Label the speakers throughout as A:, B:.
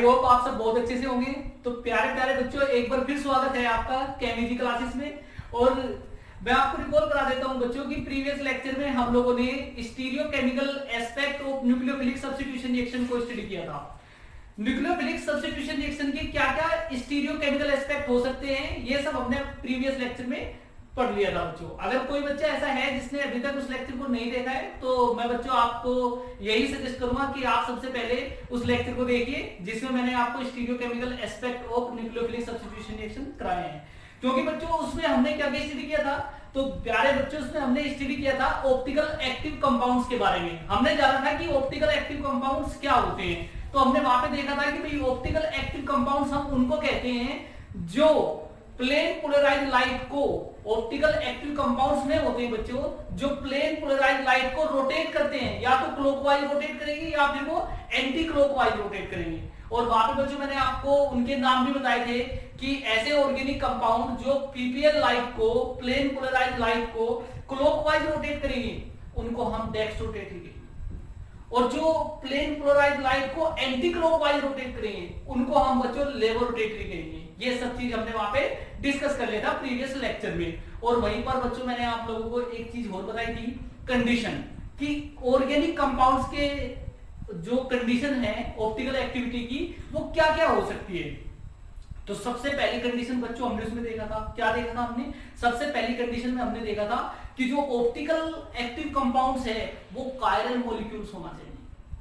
A: Hope आप सब बहुत अच्छे से होंगे। तो प्यारे प्यारे बच्चों, एक बार फिर स्वागत है आपका केमिस्ट्री क्लासेस में। और मैं आपको रिकॉल करा देता हूं बच्चों की प्रीवियस लेक्चर में हम लोगों ने stereo chemical aspect of nucleophilic substitution reaction को स्टडी किया था। न्यूक्लियोफिलिक सब्स्टिट्यूशन रिएक्शन के क्या क्या स्टीरियो केमिकल एस्पेक्ट हो सकते हैं, ये सब हमने प्रीवियस लेक्चर में पढ़ लिया था बच्चों। अगर कोई बच्चा ऐसा है जिसने अभी तक उस लेक्चर को नहीं देखा है, तो मैं बच्चों आपको यही सजेस्ट करूंगा कि आप सबसे पहले उस लेक्चर को देखिए जिसमें मैंने आपको stereochemical aspect of nucleophilic substitution reaction कराए हैं। क्योंकि बच्चों उसमें हमने क्या स्टडी किया था, तो प्यारे बच्चों उसमें हमने स्टडी किया था ऑप्टिकल एक्टिव कंपाउंड्स के बारे में। हमने जाना था कि ऑप्टिकल एक्टिव कंपाउंड्स क्या होते हैं। तो हमने वहां पे देखा था कि भाई ऑप्टिकल एक्टिव कंपाउंड्स हम उनको कहते हैं जो प्लेन पोलराइज्ड लाइट को, ऑप्टिकल एक्टिव कंपाउंड्स में होते हैं बच्चों जो प्लेन पोलराइज्ड लाइट को रोटेट करते हैं, या तो क्लॉकवाइज रोटेट करेंगे या फिर वो एंटी क्लॉकवाइज रोटेट करेंगे। और वहां पे बच्चों मैंने आपको उनके नाम भी बताए थे कि ऐसे ऑर्गेनिक कंपाउंड जो पीपीएल लाइट को, प्लेन पोलराइज्ड लाइट को क्लॉकवाइज रोटेट करेंगे उनको हम डेक्स्ट्रोटेट्री कहेंगे, और जो प्लेन पोलराइज्ड लाइट को एंटी क्लॉकवाइज रोटेट करेंगे उनको हम बच्चों लेवोरोटेटरी कहेंगे। ये सब चीज हमने वहां पे डिस्कस कर लिया था प्रीवियस लेक्चर में। और वहीं पर बच्चों मैंने आप लोगों को एक चीज और बताई थी, कंडीशन, कि ऑर्गेनिक कंपाउंड्स के जो कंडीशन है ऑप्टिकल एक्टिविटी की वो क्या क्या हो सकती है। तो सबसे पहली कंडीशन बच्चों हमने उसमें देखा था, क्या देखा था हमने, सबसे पहली कंडीशन में हमने देखा था कि जो ऑप्टिकल एक्टिव कंपाउंड्स है वो कायरल मॉलिक्यूल्स होना चाहिए।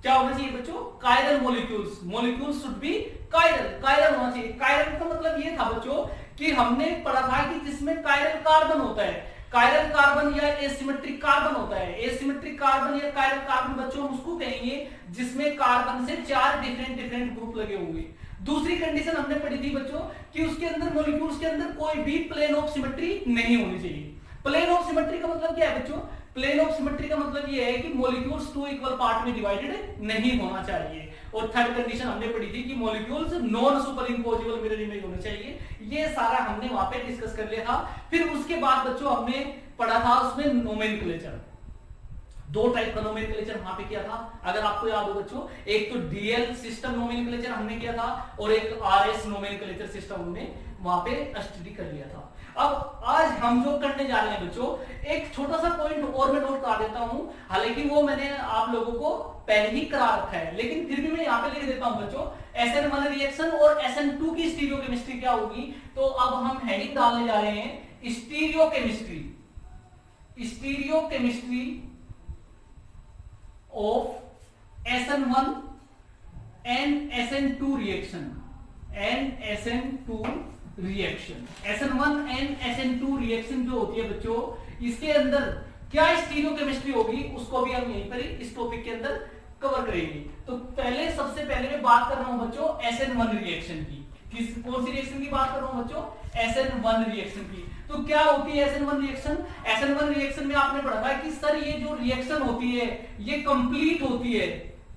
A: क्या होना चाहिए बच्चों, chiral molecules, molecules should be chiral, chiral होना चाहिए। कायरल का मतलब ये था बच्चों कि हमने पढ़ा था कि जिसमें कायरल कार्बन होता है, कायरल कार्बन या एसिमेट्रिक कार्बन होता है। एसिमेट्रिक कार्बन या कायरल कार्बन बच्चों हम उसको कहेंगे जिसमें कार्बन से 4 डिफरेंट ग्रुप लगे होंगे। दूसरी कंडीशन हमने पढ़ी थी बच्चों कि उसके अंदर मॉलिक्यूल्स के अंदर कोई भी प्लेन ऑफ सिमेट्री नहीं होनी चाहिए। प्लेन ऑफ सिमेट्री का मतलब क्या है बच्चों, प्लेन ऑफ सिमेट्री का मतलब ये है कि मॉलिक्यूल्स 2 इक्वल पार्ट में डिवाइडेड नहीं होना चाहिए। और थर्ड कंडीशन हमने पढ़ी थी कि molecules non super imposable mirror image होने चाहिए। ये सारा हमने वहां पे डिस्कस कर लिया था। फिर उसके बाद बच्चों हमने पढ़ा था उसमें नोमेनक्लेचर, 2 टाइप का नोमेनक्लेचर वहां पे किया था अगर आपको याद हो बच्चों। एक तो डीएल सिस्टम नोमेनक्लेचर हमने किया था और एक आरएस नोमेनक्लेचर सिस्टम हमने वहां पे स्टडी कर लिया था। अब आज हम जो करने जा रहे हैं बच्चों, एक छोटा सा पॉइंट और मैं नोट करा देता हूं, हालांकि वो मैंने आप लोगों को पहले ही करा रखा है, लेकिन फिर भी मैं यहाँ पे लिख देता हूं बच्चों, SN1 रिएक्शन और SN2 की स्टीरियोकेमिस्ट्री क्या होगी। तो अब हम हेडिंग डालने जा रहे हैं stereochemistry, stereochemistry of SN1 and SN2 reaction, and SN2 reaction. SN1 and SN2 reaction जो होती है बच्चों, इसके अंदर क्या स्टीरियोकेमिस्ट्री होगी उसको भी हम यहीं पर इस टॉपिक के अंदर कवर करेंगे। तो पहले सबसे पहले मैं बात कर रहा हूं बच्चों SN1 रिएक्शन की। कौन सी रिएक्शन की बात कर रहा हूं बच्चों, SN1 रिएक्शन की। तो क्या होती है SN1 रिएक्शन। SN1 रिएक्शन में आपने पढ़ा था कि सर ये जो रिएक्शन होती है ये कंप्लीट होती है,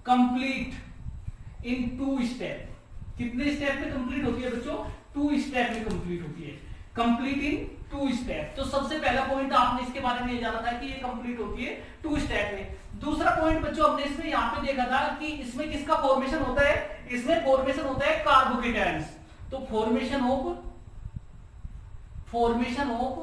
A: कंप्लीट इन 2 स्टेप। कितने स्टेप में कंप्लीट होती है बच्चों, 2 स्टेप में कंप्लीट होती है, कंप्लीट इन 2 स्टेप। तो सबसे पहला पॉइंट आपने इसके बारे में ये जाना था कि ये कंप्लीट होती है 2 स्टेप में। दूसरा पॉइंट बच्चों हमने इसमें यहाँ पे देखा था कि इसमें किसका फॉर्मेशन होता है, इसमें फॉर्मेशन होता है कार्बोकेटायंस। तो फॉर्मेशन ऑफ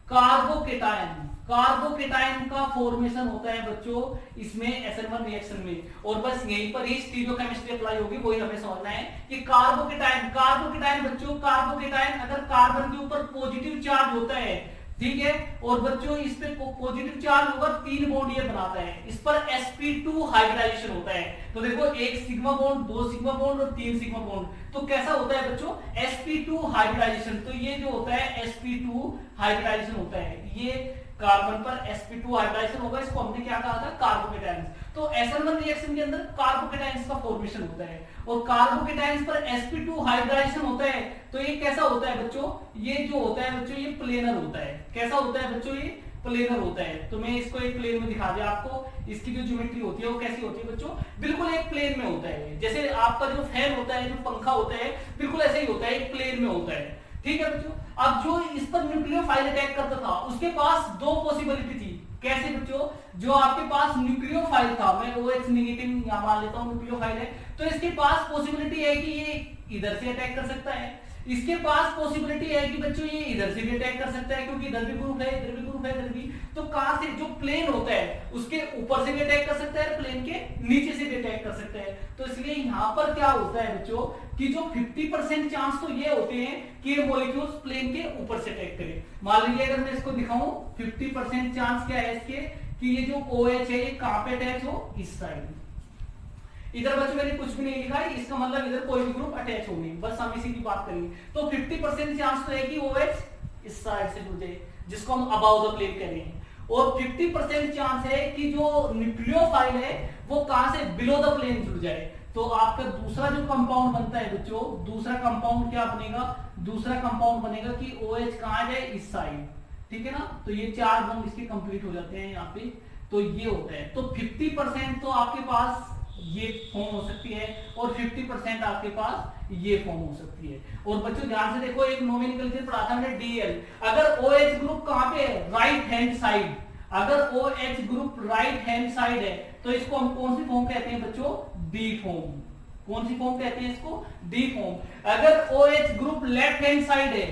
A: कार्बोकेटायन, कार्बोकेटायन का फॉर्मेशन होता है बच्चों इसमें SN1 रिएक्शन में। और बस यहीं पर ही स्टीरियोकेमिस्ट्री अप्लाई होगी, वही हमें समझना है कि कार्बोकेटायन, कार्बोकेटायन बच्चों, कार्बोकेटायन अगर कार्बन के ऊपर पॉजिटिव चार्ज होता है, ठीक है, और बच्चों इस पे पॉजिटिव चार्ज होगा, 3 बॉन्ड ये बनाता है, इस पर sp2 हाइब्रिडाइजेशन होता है। तो देखो 1 सिग्मा बॉन्ड, 2 सिग्मा बॉन्ड और 3 सिग्मा बॉन्ड। तो कैसा होता है बच्चों, sp2 हाइब्रिडाइजेशन। तो ये जो होता है sp2 हाइब्रिडाइजेशन होता है, ये कार्बन पर sp2 हाइब्रिडाइजेशन होगा, इसको हमने क्या कहा था, कार्बोकेटायंस। तो SN1 रिएक्शन के अंदर कार्बोकेटायंस का फॉर्मेशन होता है और कार्बोकेटायंस पर sp2 हाइब्रिडाइजेशन होता है। तो ये कैसा होता है बच्चों, ये जो होता है बच्चों ये प्लेनर होता है। कैसा होता है बच्चों, ये प्लेनर होता है। तो मैं इसको एक प्लेन में दिखा दिया आपको। इसकी जो ज्योमेट्री होती है वो कैसी होती है बच्चों, बिल्कुल एक प्लेन में होता है। जैसे आपका जो फैन होता है, जो पंखा होता है, बिल्कुल ऐसे ही होता है, एक प्लेन में होता है, ठीक है बच्चों। अब जो इस पर न्यूक्लियोफाइल अटैक करता था उसके पास 2 पॉसिबिलिटी थी। कैसे बच्चों, जो आपके पास न्यूक्लियोफाइल था, मैं OH नेगेटिव यहां मान लेता हूं, न्यूक्लियोफाइल है, तो इसके पास पॉसिबिलिटी है कि ये इधर से अटैक कर सकता है। इसके पास पॉसिबिलिटी है कि बच्चों ये इधर से भी अटैक कर सकता है, क्योंकि इधर भी ग्रुप है, इधर भी ग्रुप है, इधर भी। तो कहां से, जो प्लेन होता है उसके ऊपर से भी अटैक कर सकता है, प्लेन के नीचे से भी अटैक कर सकता है। तो इसलिए यहां पर क्या होता है बच्चों कि जो 50% चांस तो ये होते हैं कि ये मॉलिक्यूल्स प्लेन के ऊपर से अटैक करें। मान लीजिए अगर मैं इसको दिखाऊं, 50% चांस क्या है इसके कि ये जो OH है ये कहां पे अटैच हो, इस साइड। इधर बच्चों मैंने कुछ भी नहीं लिखा है, इसका मतलब इधर कोई भी ग्रुप अटैच होंगे, बस हम इसी की बात करेंगे। तो 50% चांस तो है कि OH इस साइड से जुड़ जाए, जिसको हम अबाउ द प्लेन कह रहे हैं, और 50% चांस है कि जो न्यूक्लियोफाइल है वो कहां से, बिलो द प्लेन जुड़ जाए। तो आपका दूसरा जो कंपाउंड बनता है बच्चों, दूसरा कंपाउंड क्या बनेगा, दूसरा कंपाउंड बनेगा कि OH कहां जाए, इस साइड, ठीक है ना। तो ये 4 बॉन्ड इसके कंप्लीट हो जाते हैं यहाँ पे। तो ये होता है, तो 50% तो आपके पास ये फॉर्म हो सकती है और 50% आपके पास ये फॉर्म हो सकती है। और बच्चों ध्यान से देखो, एक नोमेनक्लेचर पढ़ा था मैंने DL, अगर OH ग्रुप कहां पे है, राइट हैंड साइड, अगर OH group right hand side है तो इसको हम कौन सी फॉर्म कहते हैं बच्चों, D फॉर्म। कौन सी फॉर्म कहते हैं इसको, D फॉर्म। अगर OH group left hand side है,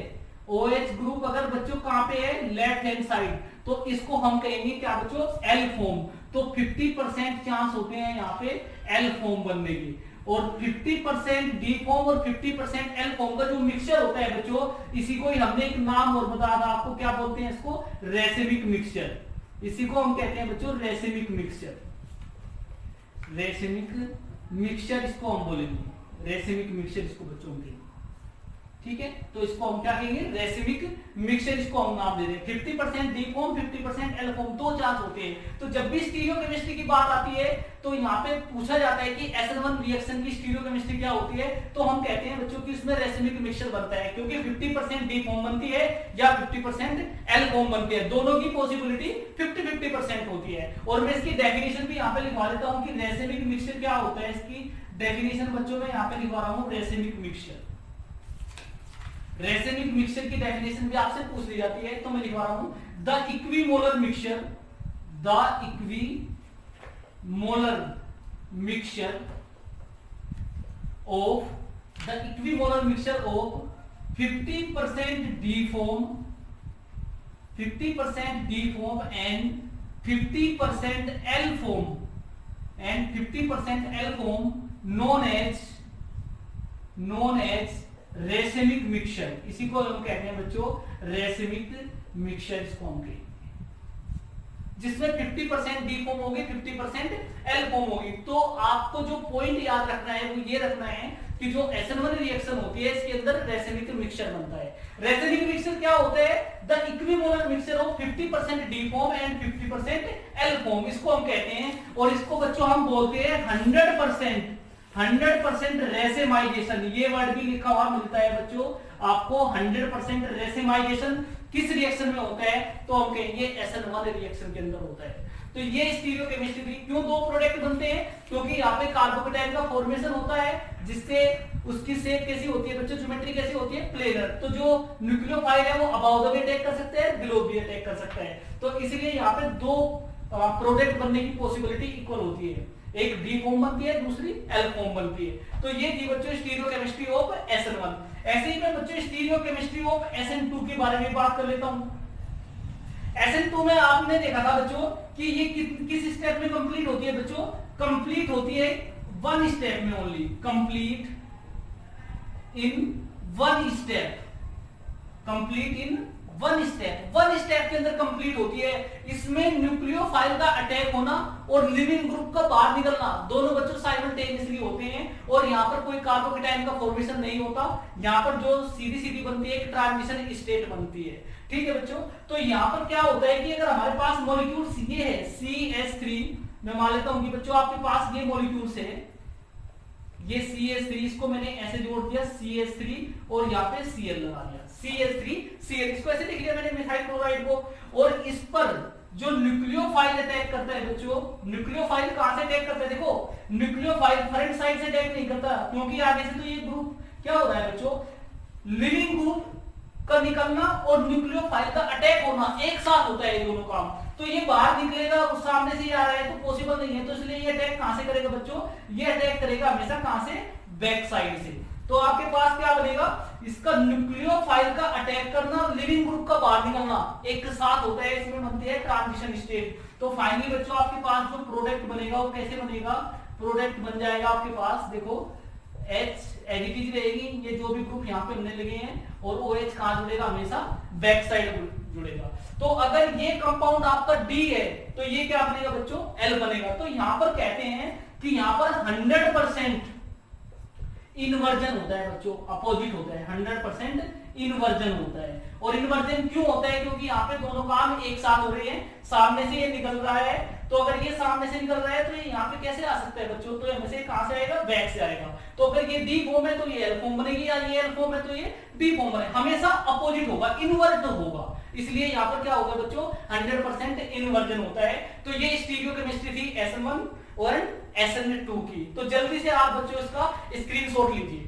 A: OH ग्रुप अगर बच्चों कहां पे है, लेफ्ट हैंड साइड, तो इसको हम कहेंगे क्या बच्चों, L फॉर्म। तो 50% चांस होते हैं यहाँ पे L फॉर्म बनने के, और 50% D फॉर्म और 50% L फॉर्म का जो मिक्सचर होता है बच्चों, इसी को ही हमने एक नाम और बताया था आपको, क्या बोलते हैं इसको, रेसिमिक मिक्सचर। इसी को हम कहते हैं बच्चों रेसिमिक मिक्सचर, रेसिमिक मिक्सचर इसको हम बोलेंगे, रेसिमिक मिक्सचर इसको बच्चों के, ठीक है। तो इसको हम क्या कहेंगे, रेसिमिक मिक्सचर, इसको हम नाम दे दें। 50% D form, 50% L form, 2 chance होते हैं। तो जब भी स्टीरियोकेमिस्ट्री की बात आती है तो यहाँ पे पूछा जाता है कि SN1 रिएक्शन की स्टीरियोकेमिस्ट्री क्या होती है, तो हम कहते हैं बच्चों कि इसमें रेसिमिक मिक्सचर बनता है, क्योंकि 50% D फॉर्म बनती है या 50% L फॉर्म बनती है, दोनों की पॉसिबिलिटी 50-50% होती है। और मैं इसकी डेफिनेशन भी यहाँ पे लिखवा देता हूँ कि रेसिमिक मिक्सचर क्या होता है। इसकी डेफिनेशन बच्चों में यहाँ पे लिखवा रहा हूँ, रेसिमिक मिक्सचर। रेसिमिक मिक्सचर की डेफिनेशन भी आपसे पूछ ली जाती है, तो मैं लिखवा रहा हूं, the equimolar mixture, the equimolar mixture of, the equimolar mixture of 50% D form, 50% D form and 50% L form, and 50% L form known as racemic mixture. इसी को हम कहते हैं बच्चों रेसिमिक मिक्सचर, इसको हम कहेंगे, जिसमें 50% D फॉर्म होगी, 50% L फॉर्म होगी। तो आपको जो पॉइंट याद रखना है वो ये रखना है कि जो SN1 रिएक्शन होती है इसके अंदर रेसिमिक मिक्सचर बनता है। रेसिमिक मिक्सचर क्या होता है, the equimolar mixture of 50% D form and 50% L form, इसको हम कहते हैं। और इसको बच्चों हम बोलते हैं 100% रेसिमाइजेशन। ये वर्ड भी लिखा हुआ मिलता है बच्चों आपको, 100% रेसिमाइजेशन किस रिएक्शन में होता है, तो हम कहेंगे SN1 रिएक्शन के अंदर होता है। तो ये स्टीरियोकेमिस्ट्री थी। क्यों 2 प्रोडक्ट बनते हैं, क्योंकि यहाँ पे कार्बोकेटाइन का फॉर्मेशन होता है, जिससे उसकी शेप कैसी होती है बच्चों, ज्योमेट्री कैसी होती है, प्लेनर। तो जो न्यूक्लियोफाइल है वो अबाउ द भी अटैक कर सकते हैं, बिलो भी अटैक कर सकता है। तो इसलिए यहाँ पे 2 प्रोडक्ट बनने की पॉसिबिलिटी इक्वल होती है, एक D फॉर्म बनती है, दूसरी L फॉर्म बनती है। तो ये थी बच्चों स्टीरियोकेमिस्ट्री ऑफ SN1। ऐसे ही मैं बच्चों स्टीरियोकेमिस्ट्री ऑफ SN2 के बारे में बात कर लेता हूं। SN2 में आपने देखा था बच्चों कि ये किस स्टेप में कंप्लीट होती है बच्चों, कंप्लीट होती है 1 स्टेप में only, complete in 1 step, complete in 1 step, 1 step के अंदर कंप्लीट होती है। इसमें न्यूक्लियोफाइल का अटैक होना और लिविंग ग्रुप का बाहर निकलना दोनों बच्चों साइमल्टेनियसली होते हैं, और यहाँ पर कोई कार्बोकेटाइन का फॉर्मेशन नहीं होता। यहाँ पर जो सीधी बनती है, एक ट्रांजिशन स्टेट बनती है, ठीक है बच्चों। तो यहाँ पर क्या होता है कि अगर हमारे पास मॉलिक्यूल ये है CH3, मैं मान लेता हूं कि बच्चों आपके पास ये मॉलिक्यूल्स है, ये CH3, इसको मैंने ऐसे जोड़ दिया CH3 और यहाँ पे Cl लगा दिया, CH3 Cl, इसको ऐसे लिख लिया मैंने मिथाइल क्लोराइड को। और इस पर जो न्यूक्लियोफाइल अटैक करता है बच्चों, न्यूक्लियोफाइल कहां से अटैक करता है, देखो न्यूक्लियोफाइल फ्रंट साइड से अटैक नहीं करता, क्योंकि आगे से तो ये ग्रुप क्या हो रहा है बच्चों, लिविंग ग्रुप का निकलना और न्यूक्लियोफाइल का अटैक होना एक साथ होता है, ये दोनों काम। तो ये बाहर निकलेगा और सामने से ही आ रहा है तो पॉसिबल नहीं है, तो इसलिए ये अटैक कहां से करेगा बच्चों, ये अटैक करेगा हमेशा कहां से, बैक साइड से। तो आपके पास क्या बनेगा, इसका न्यूक्लियोफाइल का अटैक करना, लिविंग ग्रुप का बाहर निकलना एक साथ होता है, इसमें बनती है ट्रांजिशन स्टेट। तो फाइनली बच्चों आपके पास जो प्रोडक्ट बनेगा वो कैसे बनेगा, प्रोडक्ट बन जाएगा आपके पास, देखो H एडिटिव रहेगी, ये जो भी ग्रुप यहाँ पे बनने लगे हैं, और OH कहां जुड़ेगा, हमेशा बैक साइड जुड़ेगा। तो अगर ये कंपाउंड आपका D है तो ये क्या बनेगा बच्चों, L बनेगा। तो यहां पर कहते हैं कि यहां पर 100% इन्वर्जन होता है बच्चों, अपोजिट होता है, 100% इन्वर्जन होता है। और इन्वर्जन क्यों होता है, क्योंकि यहाँ पे दोनों काम एक साथ हो रहे हैं, सामने से ये निकल रहा है, तो अगर ये सामने से निकल रहा है तो ये यहाँ पे कैसे आ सकता है बच्चों, तो हमें से कहां से आएगा, बैक से आएगा। तो अगर ये डी फॉर्म है तो ये एल फॉर्म बनेगी, या ये एल फॉर्म है तो ये डी फॉर्म बनेगा, हमेशा अपोजिट होगा, इन्वर्ट होगा। इसलिए यहाँ पर क्या होगा बच्चों, 100% इन्वर्जन होता है। तो ये स्टीरियोकेमिस्ट्री थी SN1 और SN2 की। तो जल्दी से आप बच्चों इसका स्क्रीनशॉट लीजिए।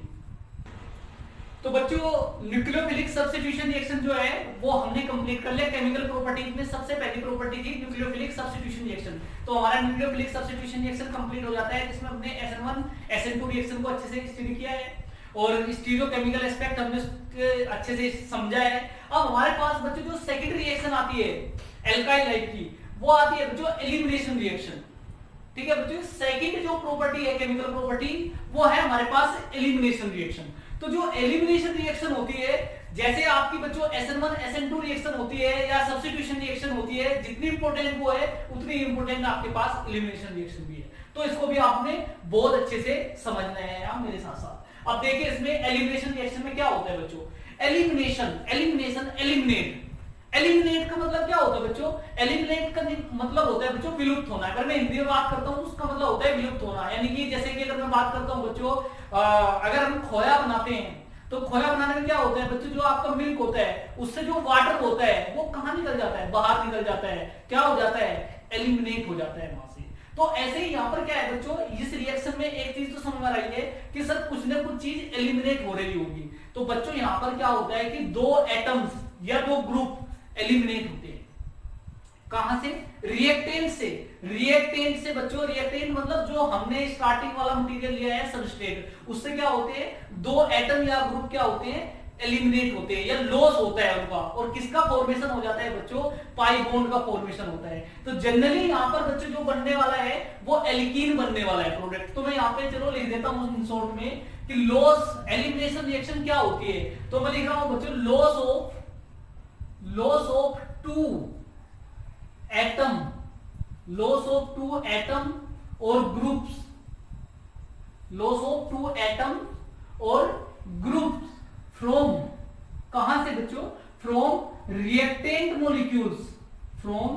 A: तो बच्चों न्यूक्लियोफिलिक सब्स्टिट्यूशन रिएक्शन जो है वो हमने कंप्लीट कर लिया। केमिकल प्रॉपर्टीज में सबसे पहली प्रॉपर्टी थी न्यूक्लियोफिलिक सब्स्टिट्यूशन रिएक्शन। तो हमारा न्यूक्लियोफिलिक सब्स्टिट्यूशन रिएक्शन कंप्लीट हो जाता है, जिसमें हमने SN1 SN2 रिएक्शन को अच्छे से स्टडी किया है और स्टीरियोकेमिकल एस्पेक्ट हमने अच्छे से समझा है। अब हमारे पास बच्चों जो सेकंड रिएक्शन आती है एल्काइल लाइक की, वो आती है बच्चों एलिमिनेशन रिएक्शन। ठीक है बच्चों, सेकंड जो प्रॉपर्टी है केमिकल प्रॉपर्टी वो है हमारे पास एलिमिनेशन रिएक्शन। तो जो एलिमिनेशन रिएक्शन होती है, जैसे आपकी बच्चों SN1 SN2 रिएक्शन होती है या सब्स्टिट्यूशन रिएक्शन होती है, जितनी इंपॉर्टेंट वो है उतनी इंपॉर्टेंट आपके पास एलिमिनेशन रिएक्शन भी है। तो इसको भी आपने बहुत अच्छे से समझना है आप मेरे साथ साथ। अब देखिए इसमें एलिमिनेशन रिएक्शन में क्या होता है बच्चों, एलिमिनेशन एलिमिनेट। एलिमिनेट का मतलब क्या होता है बच्चों, एलिमिनेट का मतलब होता है बच्चों विलुप्त होना। अगर मैं हिंदी में बात करता हूं उसका मतलब होता है विलुप्त होना। यानी कि जैसे कि अगर मैं बात करता हूं बच्चों, अगर हम खोया बनाते हैं तो खोया बनाने में क्या होता है बच्चों, जो आपका मिल्क होता है उससे जो वाटर होता है वो कहां निकल जाता है, बाहर निकल जाता है। क्या हो जाता है, एलिमिनेट हो जाता है वहां से। तो ऐसे ही यहाँ पर क्या है बच्चों, इस रिएक्शन में एक चीज तो समझ में आ रही है कि सर कुछ ना कुछ चीज एलिमिनेट हो रही होगी। तो बच्चों यहाँ पर क्या होता है कि दो एटम्स या दो ग्रुप एलिमिनेट होते हैं। कहां से, रिएक्टेंट से। रिएक्टेंट से बच्चों, रिएक्टेंट मतलब जो हमने स्टार्टिंग वाला मटेरियल लिया है सबस्ट्रेट, उससे क्या होते हैं, दो एटम या ग्रुप क्या होते हैं, एलिमिनेट होते हैं या लॉस होता है उनका। और किसका फॉर्मेशन हो जाता है बच्चों, पाई बॉन्ड का फॉर्मेशन होता है। तो जनरली यहां पर बच्चों जो बनने वाला है वो एल्कीन बनने वाला है प्रोडक्ट। तो मैं यहाँ पे चलो लिख देता हूं इन शॉर्ट में कि लॉस एलिमिनेशन रिएक्शन क्या होती है। तो मैं लिख रहा हूं बच्चों loss of two atom, loss of two atom और groups, loss of two atom और ग्रुप्स फ्रॉम, कहां से बच्चों, from reactant molecules, from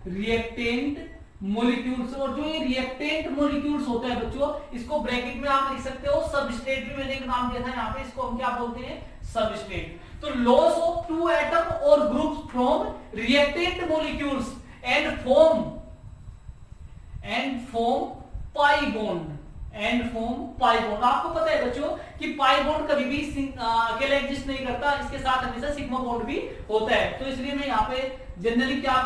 A: reactant molecules. और जो ये रिएक्टेंट मॉलिक्यूल्स होते हैं बच्चों, इसको ब्रैकेट में आप लिख सकते हो सबस्ट्रेट, भी मैंने एक नाम दिया था यहाँ पे, इसको हम क्या बोलते हैं, सबस्ट्रेट। तो लॉस ऑफ टू एटम और groups from reactant molecules and form pi bond, and form pi bond. आपको पता है बच्चों कि पाई बॉन्ड कभी भी अकेला एग्जिस्ट नहीं करता, इसके साथ हमेशा सिग्मा बॉन्ड भी होता है। तो इसलिए मैं यहाँ पे जनरली क्या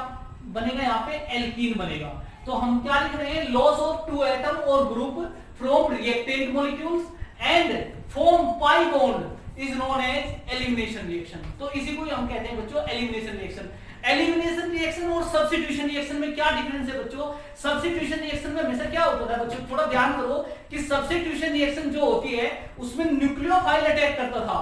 A: बनेगा, यहाँ पे एल्कीन बनेगा। तो हम क्या लिख रहे हैं, लॉस ऑफ टू एटम और group from reactant molecules and form pi bond is known as elimination reaction. तो इसी को हम कहते हैं बच्चों एलिमिनेशन रिएक्शन। एलिमिनेशन रिएक्शन और सब्स्टिट्यूशन रिएक्शन में क्या डिफरेंस है बच्चों, सब्स्टिट्यूशन रिएक्शन में हमेशा क्या होता है बच्चों, थोड़ा ध्यान करो कि सब्स्टिट्यूशन रिएक्शन जो होती है उसमें न्यूक्लियोफाइल अटैक करता था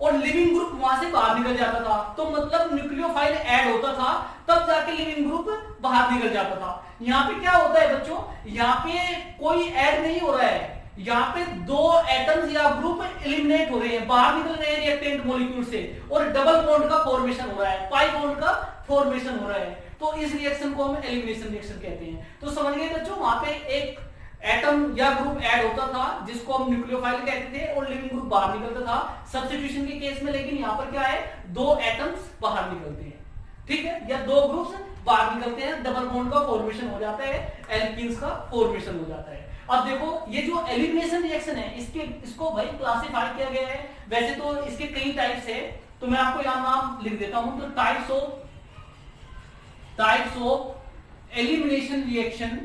A: और लिविंग ग्रुप वहां से बाहर निकल जाता था। तो मतलब न्यूक्लियोफाइल ऐड होता था तब जाके लिविंग ग्रुप बाहर निकल जाता था। यहाँ पे क्या होता है बच्चों, यहाँ पे कोई ऐड नहीं हो रहा है, यहाँ पे दो एटम्स या ग्रुप एलिमिनेट हो रहे हैं, बाहर निकल रहे हैं रिएक्टेंट मॉलिक्यूल से, और डबल बॉन्ड का फॉर्मेशन हो रहा है, पाई बॉन्ड का फॉर्मेशन हो रहा है। तो इस रिएक्शन को हम एलिमिनेशन रिएक्शन कहते हैं। तो समझ गए बच्चों, वहां पे एक एटम या ग्रुप ऐड होता था जिसको हम न्यूक्लियोफाइल कहते थे और लिविंग ग्रुप बाहर निकलता था सब्स्टिट्यूशन के केस में। लेकिन यहाँ पर क्या है, दो एटम्स बाहर निकलते हैं, ठीक है, या दो ग्रुप्स बाहर निकलते हैं, डबल बॉन्ड का फॉर्मेशन हो जाता है, एल्कीन्स का फॉर्मेशन हो जाता है। अब देखो ये जो एलिमिनेशन रिएक्शन है इसको भाई क्लासिफाई किया गया है। वैसे तो इसके कई टाइप्स है, तो मैं आपको यहां नाम लिख देता हूं। तो types of elimination reaction,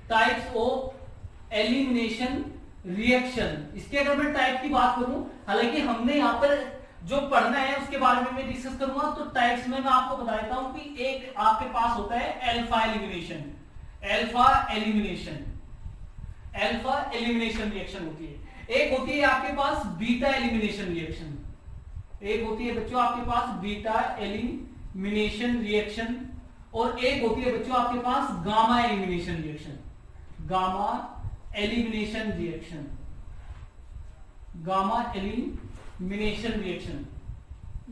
A: types of elimination reaction. इसके अगर मैं टाइप की बात करूं, हालांकि हमने यहाँ पर जो पढ़ना है उसके बारे में मैं डिस्कस करूंगा, तो टाइप्स में मैं आपको बता देता हूं कि एक आपके पास होता है alpha elimination. Alpha elimination, alpha elimination reaction होती है। एक होती है आपके पास बीटा एलिमिनेशन रिएक्शन, एक होती है बच्चों आपके पास बीटा एलिमिनेशन रिएक्शन, और एक होती है बच्चों आपके पास gamma elimination reaction. Gamma elimination reaction, gamma elimination reaction,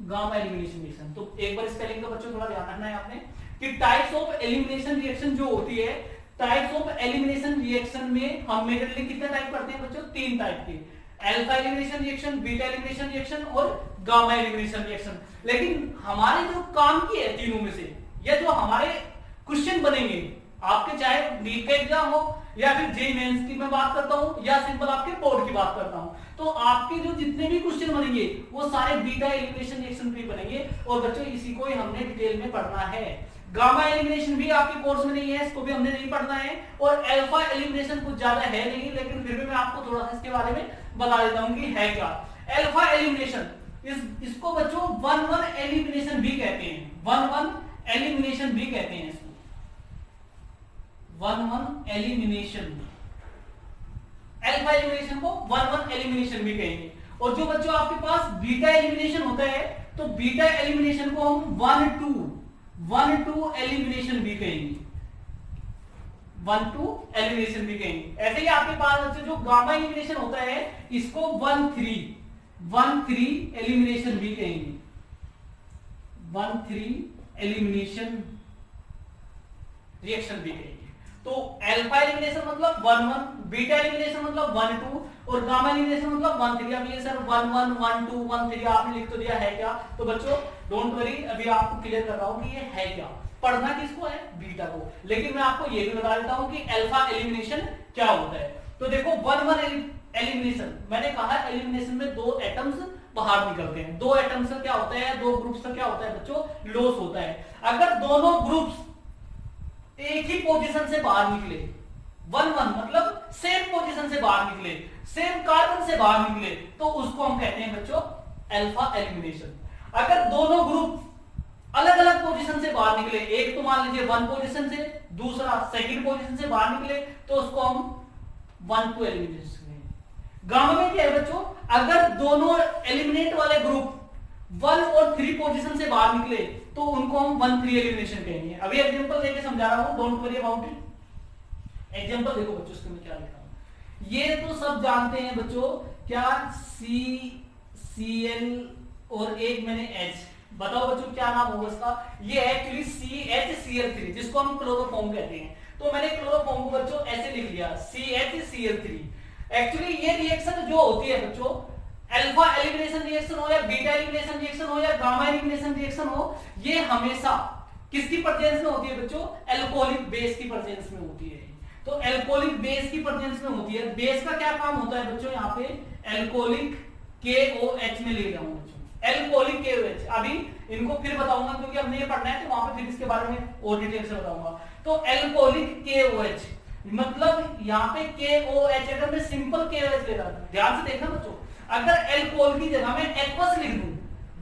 A: gamma elimination reaction. तो एक बार स्पेलिंग का बच्चों थोड़ा ध्यान रखना है आपने कि टाइप्स ऑफ एलिमिनेशन रिएक्शन जो होती है, टाइप्स ऑफ एलिमिनेशन रिएक्शन में हम मेजरली कितने टाइप करते हैं बच्चों? 3 टाइप के, alpha elimination reaction, beta elimination reaction और गामा एलिमिनेशन रिएक्शन। लेकिन हमारे जो काम की है तीनों में से, या जो हमारे क्वेश्चन बनेंगे आपके, चाहे नीट का एग्जाम हो या फिर जेईई मेंस की मैं बात करता हूं या सिंपल आपके बोर्ड की बात करता हूं, तो आपके जो जितने भी क्वेश्चन बनेंगे वो सारे बीटा एलिमिनेशन रिएक्शन पे बनेंगे। और बच्चों इसी को ही हमने डिटेल में पढ़ना है। गामा एलिमिनेशन भी आपके कोर्स में नहीं है, इसको भी हमने नहीं पढ़ना है, और अल्फा एलिमिनेशन कुछ ज्यादा है नहीं, लेकिन फिर भी मैं आपको थोड़ा सा इसके बारे में बता देता हूं कि है क्या अल्फा एलिमिनेशन। इसको बच्चों 1-1 एलिमिनेशन भी कहते हैं, 1-1 एलिमिनेशन भी कहते हैं इसको, 1-1 एलिमिनेशन। अल्फा एलिमिनेशन को 1-1 एलिमिनेशन भी कहेंगे। और जो बच्चों आपके पास बीटा एलिमिनेशन होता है, तो बीटा एलिमिनेशन को हम 1-2 एलिमिनेशन भी कहेंगे, 1-2 एलिमिनेशन भी कहेंगे। ऐसे ही आपके पास बच्चों जो गामा एलिमिनेशन होता है, इसको 1-3 एलिमिनेशन भी कहेंगे, 1-3 एलिमिनेशन रिएक्शन भी कहेंगे। तो अल्फा एलिमिनेशन मतलब 1-1, बीटा एलिमिनेशन मतलब 1-2 और गामा एलिमिनेशन मतलब 1-3। अब ये सर 1-1, 1-2, 1-3 आपने लिख तो दिया है क्या? तो बच्चों डोंट वरी, अभी आपको क्लियर कर रहा हूं कि ये है क्या। पढ़ना किसको है? बीटा को। लेकिन मैं आपको ये भी बता देता हूं कि अल्फा एलिमिनेशन क्या होता है। तो देखो 1-1 एलिमिनेशन, मैंने कहा एलिमिनेशन में 2 एटम्स बाहर निकलते हैं। 2 एटम्स का क्या होता है, 2 ग्रुप्स का क्या होता है बच्चों? लॉस होता है। अगर दोनों ग्रुप्स एक ही पोजीशन से बाहर निकले, 1-1 मतलब सेम पोजीशन से बाहर निकले, सेम कार्बन से बाहर निकले, तो उसको हम कहते हैं बच्चों अल्फा एलिमिनेशन। अगर दोनों ग्रुप अलग अलग पोजीशन से बाहर निकले, एक तो मान लीजिए 1 पोजीशन से, दूसरा सेकंड पोजीशन से बाहर निकले, तो उसको हम 1-2 एलिमिनेशन कहेंगे। गामा में क्या है बच्चों? अगर दोनों एलिमिनेट वाले ग्रुप 1 और 3 पोजीशन से बाहर निकले, तो उनको हम 1-3 एलिमिनेशन कहेंगे। अभी एग्जांपल देके समझा रहा हूं, don't worry about it. Example देखो बच्चों, इसमें मैं क्या लिखा हूं, ये तो सब जानते हैं बच्चों, क्या CCl और एक मैंने H, बताओ बच्चों क्या नाम होगा इसका? ये एक्चुअली CHCl3, जिसको हम क्लोरोफॉर्म कहते हैं। तो मैंने क्लोरोफॉर्म को बच्चों ऐसे लिख लिया CHCl3। एक्चुअली ये रिएक्शन जो होती है बच्चों, अल्फा एलिमिनेशन रिएक्शन हो या बीटा एलिमिनेशन रिएक्शन हो या गामा एलिमिनेशन रिएक्शन हो, ये हमेशा किसकी प्रेजेंस में होती है बच्चों? अल्कोहलिक बेस की प्रेजेंस में होती है। तो अल्कोहलिक बेस की प्रेजेंस में होती है। बेस का क्या काम होता है बच्चों? यहाँ पे अल्कोहलिक KOH में ले जाऊंगा बच्चों, अल्कोहलिक KOH। अभी इनको फिर बताऊंगा क्योंकि हमने ये पढ़ना है, तो वहां पे फिर इसके बारे में और डिटेल से बताऊंगा। तो अल्कोहलिक KOH मतलब यहाँ पे KOH, अगर मैं सिंपल KOH ले रहा हूं, ध्यान से देखना बच्चों, अगर अल्कोहल की जगह में एक्वस लिख दूं,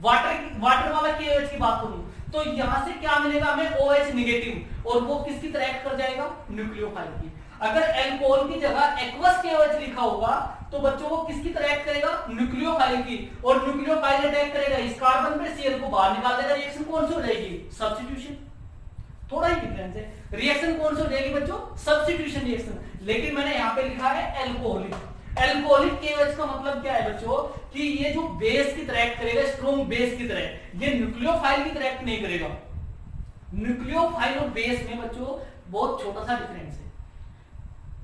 A: वाटर वाला KOH की बात करूं, तो यहां से क्या मिलेगा हमें? OH नेगेटिव, और वो किसकी तरह एक्ट कर जाएगा? न्यूक्लियोफाइल की। अगर अल्कोहल की जगह एक्वस KOH लिखा होगा, तो बच्चों वो किसकी तरह एक्ट करेगा? न्यूक्लियोफाइल की। और न्यूक्लियोफाइल अटैक करेगा इस कार्बन पे, Cl को बाहर निकाल देगा। रिएक्शन कौन सी हो जाएगी? सब्स्टिट्यूशन। थोड़ा ही डिफरेंस है। रिएक्शन कौन सी हो जाएगी बच्चों? Substitution reaction. लेकिन मैंने यहाँ पे लिखा है अल्कोहलिक। अल्कोहलिक KOH का मतलब क्या है बच्चों? कि ये जो बेस की तरह एक्ट करेगा, स्ट्रॉन्ग बेस की तरह, ये न्यूक्लियोफाइल की तरह एक्ट नहीं करेगा। न्यूक्लियोफाइल और बेस में बच्चों बहुत छोटा सा डिफरेंस है।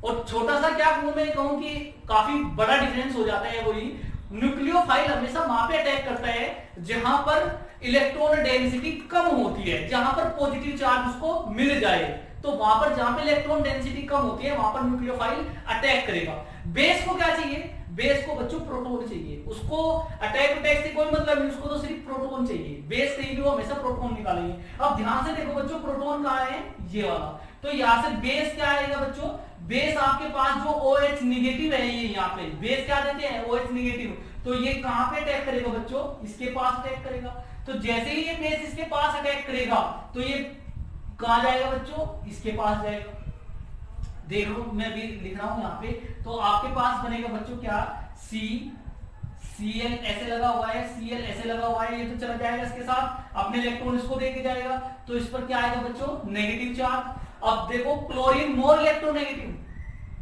A: और छोटा सा क्या मैं कहूं कि काफी बड़ा डिफरेंस हो जाता है। वही न्यूक्लियोफाइल हमेशा वहां पे अटैक करता है जहां पर इलेक्ट्रॉन डेंसिटी कम होती है, जहां पर पॉजिटिव चार्ज उसको मिल जाए। तो वहां पर जहां पे इलेक्ट्रॉन डेंसिटी कम होती है, वहां पर न्यूक्लियोफाइल अटैक करेगा। बेस को क्या चाहिए? बेस को बच्चों प्रोटॉन चाहिए। उसको अटैक से कोई मतलब नहीं, उसको तो सिर्फ प्रोटॉन चाहिए। बेस कहीं भी वो हमेशा प्रोटॉन निकालेंगे। अब ध्यान से देखो बच्चों, प्रोटॉन कहां है? ये वाला। तो यहां से बेस क्या आएगा बच्चों? बेस आपके पास जो OH निगेटिव है, ये यहाँ पे बेस क्या देते हैं, OH निगेटिव, तो ये कहां पे अटैक करेगा बच्चों, इसके पास अटैक करेगा। तो जैसे ही ये बेस इसके पास अटैक करेगा तो ये कहां जाएगा बच्चों, इसके पास जाएगा। देखो मैं भी लिख रहा हूं यहाँ पे, तो आपके पास बनेगा बच्चों क्या, Cl ऐसे लगा हुआ है, Cl ऐसे लगा हुआ है, ये तो चला जाएगा इसके साथ, अपने इलेक्ट्रॉन इसको देके जाएगा, तो इस पर क्या आएगा बच्चों, नेगेटिव चार्ज। अब देखो chlorine more electronegative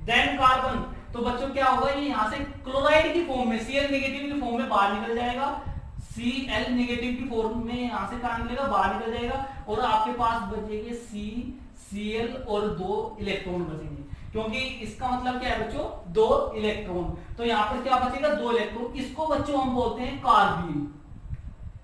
A: than carbon, तो बच्चों क्या होगा, ये यहां से क्लोराइड की फॉर्म में, Cl नेगेटिव की फॉर्म में बाहर निकल जाएगा, Cl नेगेटिव की फॉर्म में यहां से कहां निकलेगा, बाहर निकल जाएगा, और आपके पास बचेंगे Cl और 2 इलेक्ट्रॉन बचेंगे, क्योंकि इसका मतलब क्या है बच्चों, 2 इलेक्ट्रॉन। तो यहां पर क्या बचेगा, 2 इलेक्ट्रॉन, इसको बच्चों हम बोलते हैं कार्बीन।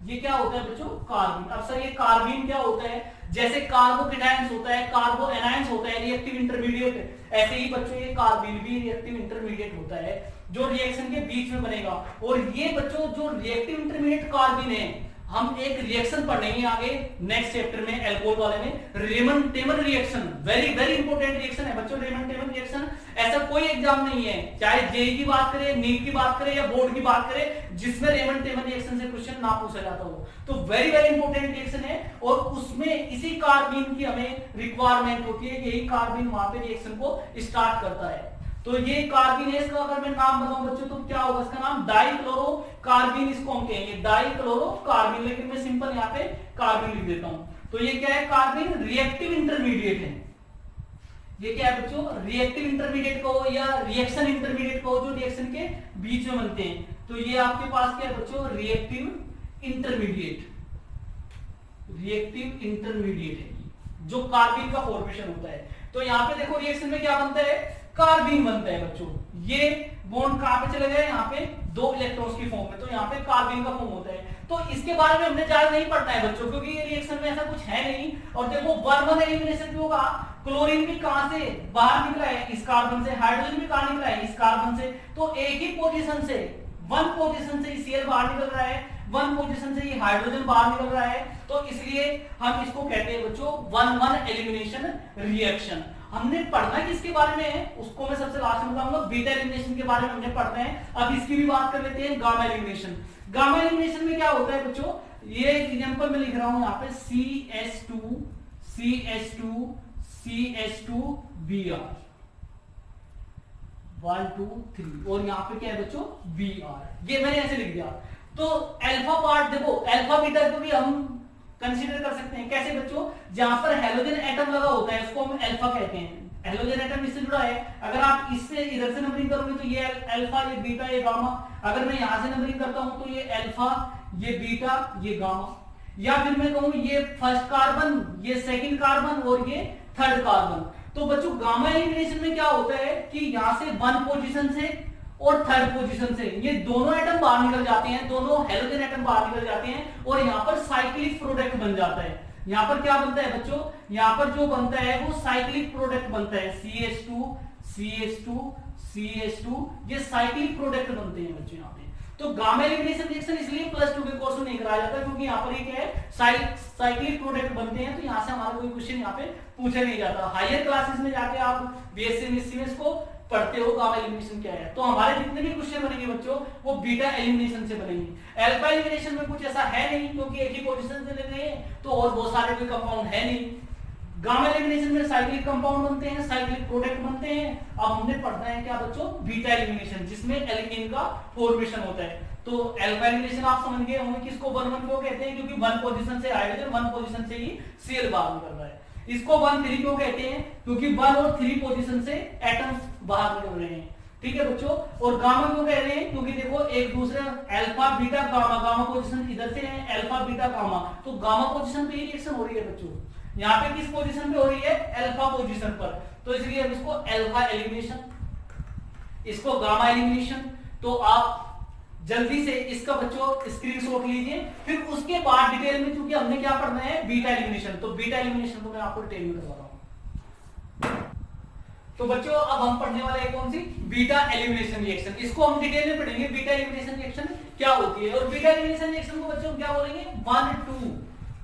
A: ये क्या होता है बच्चों, कार्बीन। अब सर ये कार्बीन क्या होता है, जैसे कार्बोकेटायंस होता है, कार्बो एनायंस होता है, रिएक्टिव इंटरमीडिएट, ऐसे ही बच्चों ये कार्बीन भी रिएक्टिव इंटरमीडिएट होता है जो रिएक्शन के बीच में बनेगा। और ये बच्चों जो रिएक्टिव इंटरमीडिएट कार्बीन है, हम एक रिएक्शन पढ़ेंगे आगे नेक्स्ट चैप्टर में, अल्कोहल वाले में, Reimer Tiemann reaction, very very important reaction है बच्चों, रेमन टेमन रिएक्शन। ऐसा कोई एग्जाम नहीं है, चाहे जेई की बात करें, नीट की बात करें या बोर्ड की बात करें, जिसमें रेमन टेमन रिएक्शन से क्वेश्चन ना पूछा जाता हो। तो वेरी वेरी इंपॉर्टेंट रिएक्शन है, और उसमें इसी कार्बीन की हमें रिक्वायरमेंट होती है, यही कार्बीन वहां पे रिएक्शन को स्टार्ट करता है। तो ये कार्बीन है, इसका अगर मैं नाम बताऊं बच्चों तो क्या होगा, इसका नाम डाइक्लोरो कार्बीन, इसको हम कहेंगे डाइक्लोरो कार्बीन, लेकिन मैं सिंपल यहाँ पे कार्बीन लिख देता हूं। तो ये क्या है, कार्बीन रिएक्टिव इंटरमीडिएट है। ये क्या है बच्चों, रिएक्टिव इंटरमीडिएट को या रिएक्शन इंटरमीडिएट को, जो रिएक्शन के बीच में बनते हैं। तो ये आपके पास क्या है बच्चों, रिएक्टिव इंटरमीडिएट, रिएक्टिव इंटरमीडिएट है जो कार्बीन का फॉर्मेशन होता है। तो यहाँ पे देखो रिएक्शन में क्या बनता है, कार्बीन बनता है बच्चों। ये बॉन्ड कहां पे चले गए, यहाँ पे 2 इलेक्ट्रॉन्स की फॉर्म में, तो यहाँ पे कार्बीन का फॉर्म होता है। तो इसके बारे में हमने ज्यादा नहीं पढ़ना है बच्चों, क्योंकि ये रिएक्शन में ऐसा कुछ है नहीं। और देखो 1-1 एलिमिनेशन भी होगा, क्लोरीन भी कहां से बाहर निकला है, इस कार्बन से, हाइड्रोजन भी कहां निकला है, इस कार्बन से। तो एक ही पोजीशन से, 1 पोजीशन से Cl बाहर निकल रहा है, 1 पोजीशन से ये हाइड्रोजन बाहर निकल रहा है। तो इसलिए हम इसको कहते हैं बच्चों 1-1 एलिमिनेशन रिएक्शन। हमने पढ़ना किसके बारे में है, उसको मैं सबसे लास्ट में बताऊंगा, बीटा एलिमिनेशन के बारे में हमने पढ़ना है। अब इसकी भी बात कर लेते हैं, गामा एलिमिनेशन। गामा एलिमिनेशन में क्या होता है बच्चों, ये एग्जांपल में लिख रहा हूं यहाँ पे CH2 CH2 CH2 Br 1 2 3, और यहाँ पे क्या है बच्चों, Br, ये मैंने ऐसे लिख दिया। तो अल्फा पार्ट देखो, अल्फा बीटा को भी हम कंसीडर कर सकते हैं, कैसे बच्चों, जहां पर हेलोजन एटम लगा होता है उसको हम अल्फा कहते हैं, हेलोजन एटम इससे जुड़ा है। अगर आप इससे इधर से नंबरिंग करोगे तो ये अल्फा, ये बीटा, ये गामा। अगर मैं यहां से नंबरिंग करता हूं तो ये अल्फा, ये बीटा, ये गामा। या फिर मैं कहूं ये फर्स्ट कार्बन, ये सेकंड कार्बन और ये थर्ड कार्बन। तो बच्चों गामा एलिमिनेशन में क्या होता है कि यहां से 1 पोजीशन से और थर्ड पोजीशन से ये दोनों एटम बाहर निकल जाते हैं, दोनों हेलोजन एटम बाहर निकल जाते हैं, और यहाँ पर साइक्लिक प्रोडक्ट बन जाता है। यहाँ पर क्या बनता है बच्चों, यहाँ पर जो बनता है वो साइक्लिक प्रोडक्ट बनता है, CH2 CH2 CH2, ये साइक्लिक प्रोडक्ट बनते हैं बच्चों यहाँ पे। तो गामा एलिमिनेशन रिएक्शन इसलिए +2 के कोर्स में नहीं कराया जाता, क्योंकि यहाँ पर ये क्या है, साइक्लिक प्रोडक्ट बनते हैं, तो यहाँ से हमारा कोई क्वेश्चन यहाँ पे पूछा नहीं जाता। हायर क्लासेस में जाके आप बीएससी एमएससी में इसको पढ़ते हो गामा एलिमिनेशन क्या है। तो हमारे जितने भी क्वेश्चन बनेंगे बच्चों वो बीटा एलिमिनेशन से बनेंगे। अल्फा एलिमिनेशन में कुछ ऐसा है नहीं, क्योंकि एक ही पोजीशन से ले रहे हैं, तो और बहुत सारे कोई कंपाउंड है नहीं। गामा एलिमिनेशन में साइक्लिक कंपाउंड बनते हैं, साइक्लिक प्रोडक्ट बनते हैं। अब हमने पढ़ना है क्या बच्चों, बीटा एलिमिनेशन, जिसमें एल्कीन का फॉर्मेशन होता है। तो अल्फा एलिमिनेशन आप समझ गए होंगे किसको 1-1 क्यों कहते हैं, क्योंकि 1 पोजीशन से हाइड्रोजन, 1 पोजीशन से ही Cl बाहर निकल रहा है। इसको 1-3 क्यों कहते हैं, क्योंकि 1 और 3 पोजीशन से एटम्स बाहर निकल रहे हैं। ठीक है बच्चों। और गामा क्यों कह रहे हैं, क्योंकि देखो एक दूसरे alpha beta gamma, gamma position इधर से है, अल्फा बीटा गामा, तो गामा पोजीशन पे ही रिएक्शन हो रही है बच्चों। यहाँ पे किस पोजीशन पे हो रही है, अल्फा पोजीशन पर, तो इसलिए हम इसको अल्फा एलिमिनेशन, इसको गामा एलिमिनेशन। तो आप जल्दी से इसका बच्चों स्क्रीनशॉट लीजिए, फिर उसके बाद डिटेल में, क्योंकि हमने क्या पढ़ना है, बीटा एलिमिनेशन। तो बीटा एलिमिनेशन को मैं आपको डिटेल में करवा रहा हूं। तो बच्चों अब हम पढ़ने वाले हैं कौन सी, बीटा एलिमिनेशन रिएक्शन। इसको हम डिटेल में पढ़ेंगे, बीटा एलिमिनेशन रिएक्शन क्या होती है। और बीटा एलिमिनेशन रिएक्शन को बच्चों क्या बोलेंगे,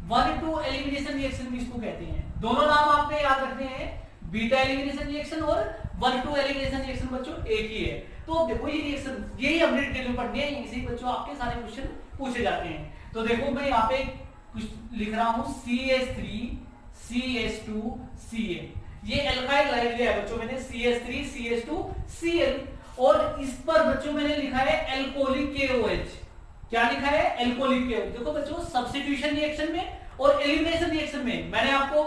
A: 1-2 एलिमिनेशन रिएक्शन भी इसको कहते हैं। दोनों नाम आपने याद रखने हैं, बीटा एलिमिनेशन रिएक्शन और 1-2 एलिमिनेशन रिएक्शन बच्चों एक ही है। तो देखो ये रिएक्शन, यही हमने डिटेल में पढ़नी है, इसी बच्चों आपके सारे क्वेश्चन पूछे जाते हैं। तो देखो मैं यहाँ पे कुछ लिख रहा हूं CH3 CH2 Cl, ये एल्काइल लाइव लिया है बच्चों मैंने, CH3 CH2 Cl, और इस पर बच्चों मैंने लिखा है एल्कोहलिक KOH। क्या लिखा है? Alcoholic KOH। देखो बच्चों सब्स्टिट्यूशन रिएक्शन में और एलिमिनेशन रिएक्शन में मैंने आपको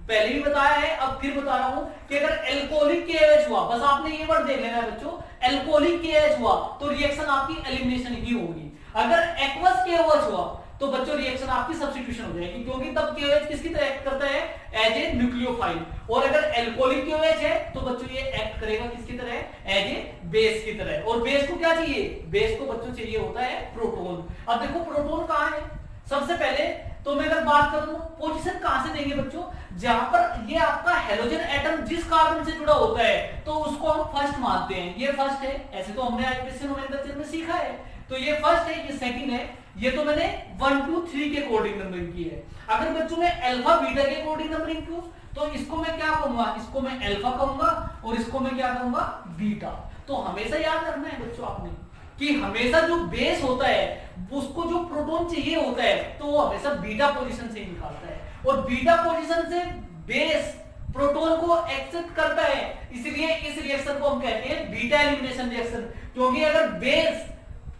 A: पहले भी बताया है, अब फिर बता रहा हूं कि अगर एल्कोहलिक KOH हुआ, बस आपने ये वर्ड देख लेना है बच्चों, एल्कोहलिक KOH हुआ तो रिएक्शन आपकी एलिमिनेशन ही होगी। अगर एक्वस KOH हुआ तो बच्चों रिएक्शन आपकी सब्स्टिट्यूशन हो जाएगी, क्योंकि तब KOH किसकी तरह एक्ट करता है? As a nucleophile. और अगर एल्कोहलिक KOH है तो बच्चों ये एक्ट करेगा किसकी तरह? एज ए बेस की तरह। और बेस को क्या चाहिए? बेस को बच्चों चाहिए होता है प्रोटोन। अब देखो प्रोटोन कहां है? सबसे पहले तो मैं अगर बात करूं पोजीशन कहां से देंगे बच्चों, जहां पर ये आपका हेलोजन एटम जिस कार्बन से जुड़ा होता है तो उसको हम फर्स्ट मानते हैं। ये फर्स्ट है, ऐसे तो हमने आईपीएससी नोमेनक्लेचर में सीखा है। तो ये फर्स्ट है, ये सेकंड है, ये तो मैंने 1 2 3 के अकॉर्डिंग नंबरिंग की है। अगर बच्चों में अल्फा बीटा के अकॉर्डिंग नंबरिंग की तो इसको मैं क्या कहूंगा? इसको मैं अल्फा कहूंगा और इसको मैं क्या कहूंगा? बीटा। तो हमेशा याद रखना है बच्चों आपने कि हमेशा जो बेस होता है उसको जो प्रोटॉन चाहिए होता है तो वो हमेशा बीटा पोजीशन से ही निकालता है, और बीटा पोजीशन से बेस प्रोटॉन को एक्सेप्ट करता है। इसलिए इस रिएक्शन को हम कहते हैं बीटा एलिमिनेशन रिएक्शन, क्योंकि अगर बेस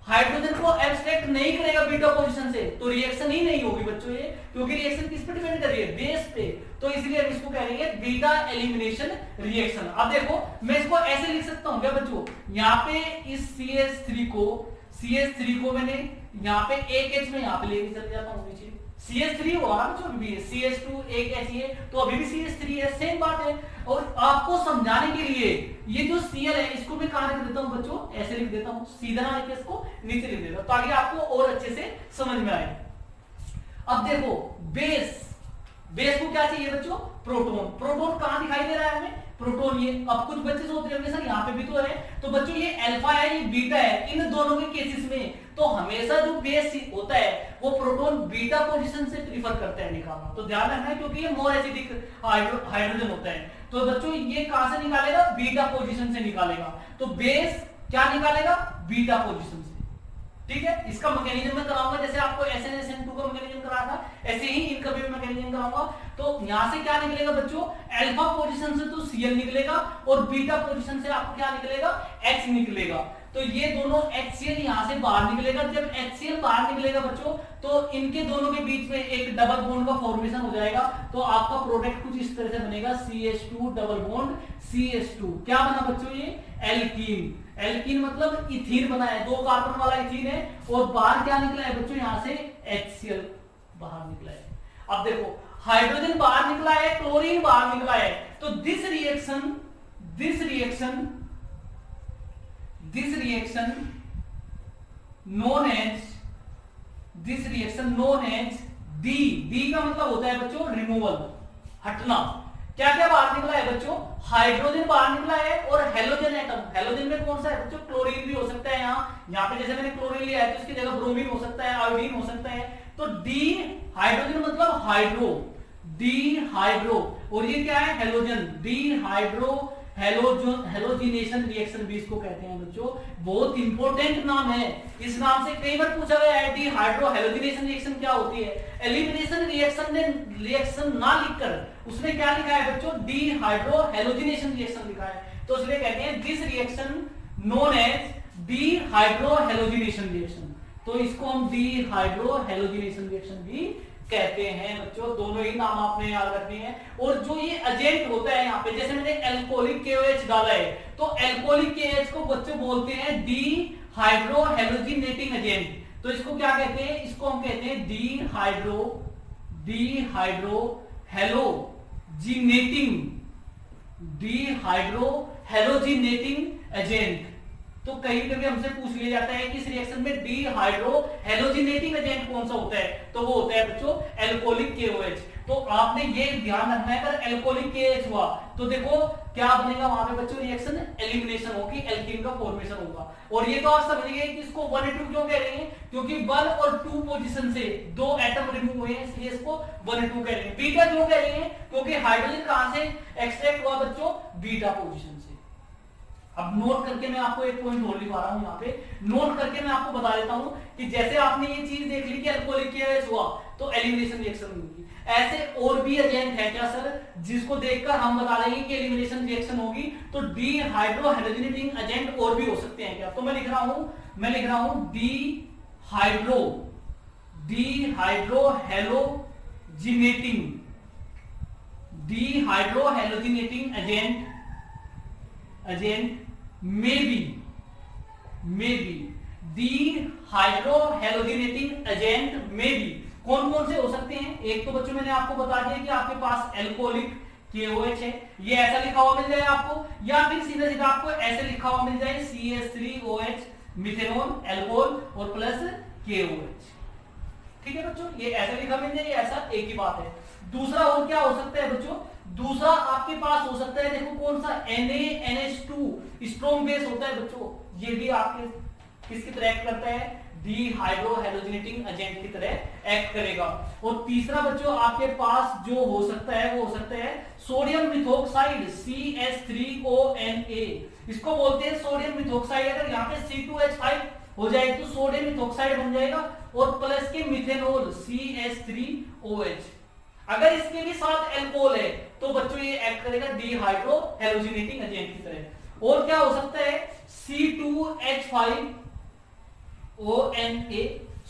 A: हाइड्रोजन को एब्स्ट्रैक्ट नहीं करेगा बीटा पोजीशन से तो रिएक्शन ही नहीं होगी बच्चों ये, क्योंकि रिएक्शन किस पे डिपेंड कर रही है? बेस पे। तो इसलिए हम इसको कह रहे हैं बीटा एलिमिनेशन रिएक्शन। अब देखो मैं इसको ऐसे लिख सकता हूं क्या बच्चों, यहाँ पे इस CH3 को मैंने यहाँ पे एक H में यहाँ पे लेके चले जाता हूँ नीचे, CH3 हुआ बच्चों अभी भी, CH2 एक H है तो अभी भी CH3 है, सेम बात है। और आपको समझाने के लिए ये जो Cl है इसको मैं कहां लिख देता हूं बच्चों? ऐसे लिख देता हूं, सीधा ना लिख के इसको नीचे लिख देता हूं ताकि आपको और अच्छे से समझ में आए। अब देखो बेस को क्या चाहिए बच्चों? प्रोटोन कहां दिखाई दे रहा है हमें? प्रोटोन। ये अब कुछ बच्चे सोच रहे होंगे सर यहाँ पे भी तो है, तो बच्चों ये अल्फा है ये बीटा है, इन दोनों के केसेस में तो हमेशा जो बेस होता है वो प्रोटोन बीटा पोजीशन से प्रीफर करता है निकालना। तो ध्यान रखना है क्योंकि ये मोर एसिडिक हाइड्रोजन होता है। तो बच्चों ये कहां से निकालेगा? बीटा पोजीशन से निकालेगा। तो बेस क्या निकालेगा? बीटा पोजीशन से। ठीक है, इसका मैकेनिज्म मैं कराऊंगा, जैसे आपको SN2 का मैकेनिज्म करा था ऐसे ही इनका भी मैकेनिज्म कराऊंगा। तो यहां से क्या निकलेगा बच्चों? अल्फा पोजीशन से तो Cl निकलेगा और बीटा पोजीशन से आपको क्या निकलेगा? H निकलेगा। तो ये दोनों HCl यहां से बाहर निकलेगा। जब HCl बाहर निकलेगा बच्चों तो इनके दोनों के बीच में एक डबल बॉन्ड का फॉर्मेशन हो जाएगा। तो आपका प्रोडक्ट कुछ इस तरह से बनेगा, CH2 डबल बॉन्ड CH2। क्या बना बच्चों? ये एल्कीन। एल्कीन मतलब इथीन बना है, 2 कार्बन वाला इथीन है, और बाहर क्या निकला है बच्चों? यहां से HCl बाहर निकला है। अब देखो हाइड्रोजन बाहर निकला है, क्लोरीन बाहर निकला है, तो this reaction known as D का मतलब होता है बच्चों रिमूवल, हटना। क्या क्या बाहर निकला है बच्चों? हाइड्रोजन बाहर निकला है और हेलोजन एटम। हेलोजन में कौन सा है बच्चों? क्लोरीन भी हो सकता है। यहाँ पे जैसे मैंने क्लोरीन लिया है तो इसकी जगह ब्रोमीन हो सकता है, आयोडीन हो सकता है। तो डी हाइड्रोजन मतलब हाइड्रो, डी हाइड्रो, और ये क्या है? Halogen, D hydro halogenation reaction भी इसको कहते हैं बच्चों। बहुत इंपॉर्टेंट नाम है, इस नाम से कई बार पूछा गया है डी हाइड्रो हेलोजिनेशन रिएक्शन क्या होती है। एलिमिनेशन रिएक्शन ने रिएक्शन ना लिखकर उसने क्या लिखा है बच्चों? डी हाइड्रो हेलोजिनेशन रिएक्शन लिखा है। तो इसलिए कहते हैं this reaction known as dehydrohalogenation reaction. तो इसको हम डी हाइड्रो हेलोजिनेशन रिएक्शन भी कहते हैं बच्चों। दोनों ही नाम आपने याद रखने हैं। और जो ये एजेंट होता है यहाँ पे, जैसे मैंने अल्कोहलिक KOH डाला है तो अल्कोहलिक KOH को बच्चों बोलते हैं डी हाइड्रो हेलोजिनेटिंग एजेंट। तो इसको क्या कहते हैं? इसको हम कहते हैं डी हाइड्रो हेलोजिनेटिंग एजेंट। तो कहीं कभी हमसे पूछ लिया जाता है कि इस रिएक्शन में डी हाइड्रो हेलोजिनेटिंग एजेंट कौन सा होता है, तो वो होता है बच्चों अल्कोहलिक KOH। तो आपने ये ध्यान रखना है, अगर अल्कोहलिक KOH हुआ तो देखो क्या बनेगा वहां पे बच्चों? रिएक्शन एलिमिनेशन होगी, एल्कीन का फॉर्मेशन होगा। और ये तो आप समझ गए कि इसको 1 2 क्यों कह रहे हैं, क्योंकि 1 और 2 पोजीशन से 2 एटम रिमूव हुए हैं, इसलिए इसको 1 2 कह रहे हैं। बीटा क्यों कह रहे हैं? क्योंकि हाइड्रोजन कहां से एक्सट्रैक्ट हुआ बच्चों? बीटा पोजीशन से। अब नोट करके मैं आपको एक पॉइंट और लिखवा रहा हूं, यहाँ पे नोट करके मैं आपको बता देता हूं कि जैसे आपने ये चीज देख ली कि अल्कोहलिक केएच हुआ तो एलिमिनेशन रिएक्शन होगी, ऐसे और भी एजेंट है क्या सर जिसको देखकर हम बता देंगे कि एलिमिनेशन रिएक्शन होगी, तो डी हाइड्रो हेलोजिनेटिंग एजेंट और भी हो सकते हैं क्या? तो मैं लिख रहा हूं dehydrohalogenating agent may be dehydrohalogenating agent may be कौन कौन से हो सकते हैं? एक तो बच्चों मैंने आपको बता दिया कि आपके पास एल्कोहलिक KOH है, ये ऐसा लिखा हुआ मिल जाए आपको, या फिर सीधा सीधा आपको ऐसे लिखा हुआ मिल जाए CH3OH मिथेनॉल एल्कोहल और प्लस KOH। ठीक है बच्चों, ये ऐसा लिखा मिल जाए, ऐसा एक ही बात है। दूसरा और क्या हो सकता है बच्चों? दूसरा आपके पास हो सकता है, देखो कौन सा NaNH2 स्ट्रॉन्ग बेस होता है बच्चों, ये भी आपके किसकी तरह एक्ट करता है? डीहाइड्रोहेलोजिनेटिंग एजेंट की तरह एक्ट करेगा। और तीसरा बच्चों आपके पास जो हो सकता है वो हो सकता है सोडियम मिथॉक्साइड CH3ONA, इसको बोलते हैं सोडियम मिथॉक्साइड। अगर यहाँ पे C2H5 हो जाए तो सोडियम मिथॉक्साइड बन जाएगा और प्लस के मिथेनॉल CH3OH। अगर इसके भी साथ एल्कोहल है तो बच्चों ये एक्ट करेगा डीहाइड्रोहेलोजिनेटिंग एजेंट की तरह। और क्या हो सकता है? C2H5ONA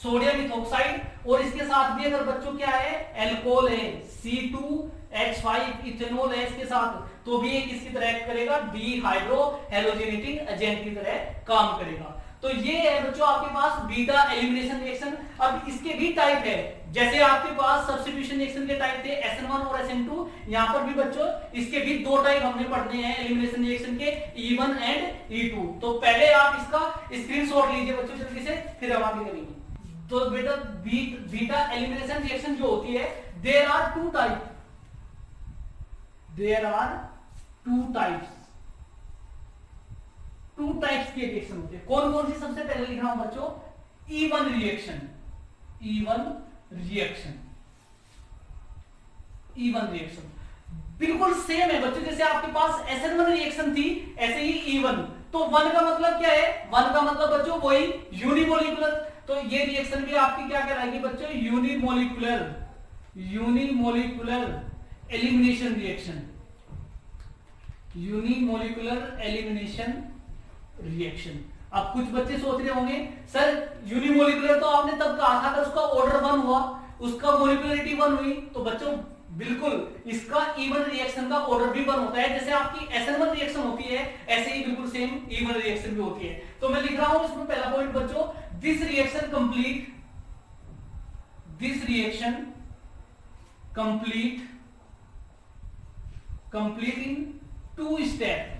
A: सोडियम मिथॉक्साइड, और इसके साथ भी अगर बच्चों क्या है एल्कोहल है C2H5 इथेनॉल है इसके साथ, तो भी ये किसकी तरह एक्ट करेगा? डीहाइड्रोहेलोजिनेटिंग एजेंट की तरह काम करेगा। तो ये है बच्चों आपके पास बीटा एलिमिनेशन रिएक्शन। अब इसके भी टाइप है, जैसे आपके पास सब्स्टिट्यूशन रिएक्शन के टाइप थे SN1 और SN2, यहां पर भी बच्चों इसके भी दो टाइप हमने पढ़ने हैं एलिमिनेशन रिएक्शन के, E1 एंड E2। तो पहले आप इसका स्क्रीनशॉट लीजिए बच्चों जल्दी से, फिर हम आगे करेंगे। तो बेटा बीटा एलिमिनेशन रिएक्शन जो होती है, देयर आर टू टाइप्स की रिएक्शन होती है। कौन कौन सी? सबसे पहले लिख रहा हूं बच्चों E1 रिएक्शन बिल्कुल सेम है बच्चों, जैसे आपके पास SN1 रिएक्शन थी ऐसे ही E1। तो 1 का मतलब क्या है? 1 का मतलब बच्चों वही यूनिमोलिकुलर, तो ये रिएक्शन भी आपकी क्या कहलाएगी बच्चों? Unimolecular elimination reaction. अब कुछ बच्चे सोच रहे होंगे सर यूनिमोलिकुलर तो आपने तब कहा था, अगर उसका ऑर्डर 1 हुआ, उसका मोलिकुलरिटी 1 हुई, तो बच्चों बिल्कुल इसका E1 रिएक्शन का ऑर्डर भी 1 होता है। जैसे आपकी SN1 रिएक्शन होती है ऐसे ही बिल्कुल सेम E1 रिएक्शन भी होती है। तो मैं लिख रहा हूं इसमें पहला पॉइंट बच्चों, this reaction complete in 2 step.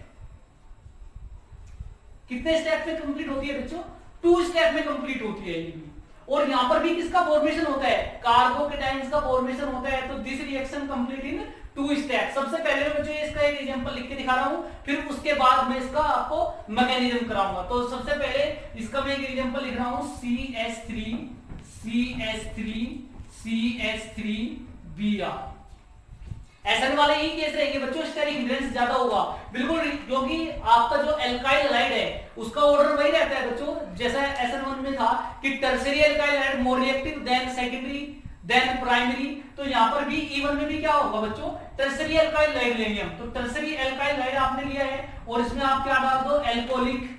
A: कितने स्टेप में कंप्लीट होती है बच्चों? 2 स्टेप में कंप्लीट होती है ये भी। और यहां पर भी किसका फॉर्मेशन होता है? कार्बोकेटाइंस का फॉर्मेशन होता है। तो this reaction complete in 2 step. सबसे पहले बच्चों इसका एक एग्जांपल लिख के दिखा रहा हूं, फिर उसके बाद मैं इसका आपको मैकेनिज्म कराऊंगा। तो सबसे पहले इसका मैं एक एग्जांपल लिख रहा हूं CH3Br। SN वाले ही केस रहेंगे बच्चों, स्टेरिक हिंड्रेंस ज्यादा होगा बिल्कुल, क्योंकि आपका जो एल्काइल हैलाइड है उसका ऑर्डर वही रहता है बच्चों, जैसा SN1 में था कि tertiary alkyl halide more reactive than secondary than primary. तो यहां पर भी E1 में भी क्या होगा बच्चों? टर्शियरी एल्काइल हैलाइड लेंगे हम। तो टर्शियरी एल्काइल हैलाइड आपने लिया है और इसमें आप क्या डाल दो? एल्कोहलिक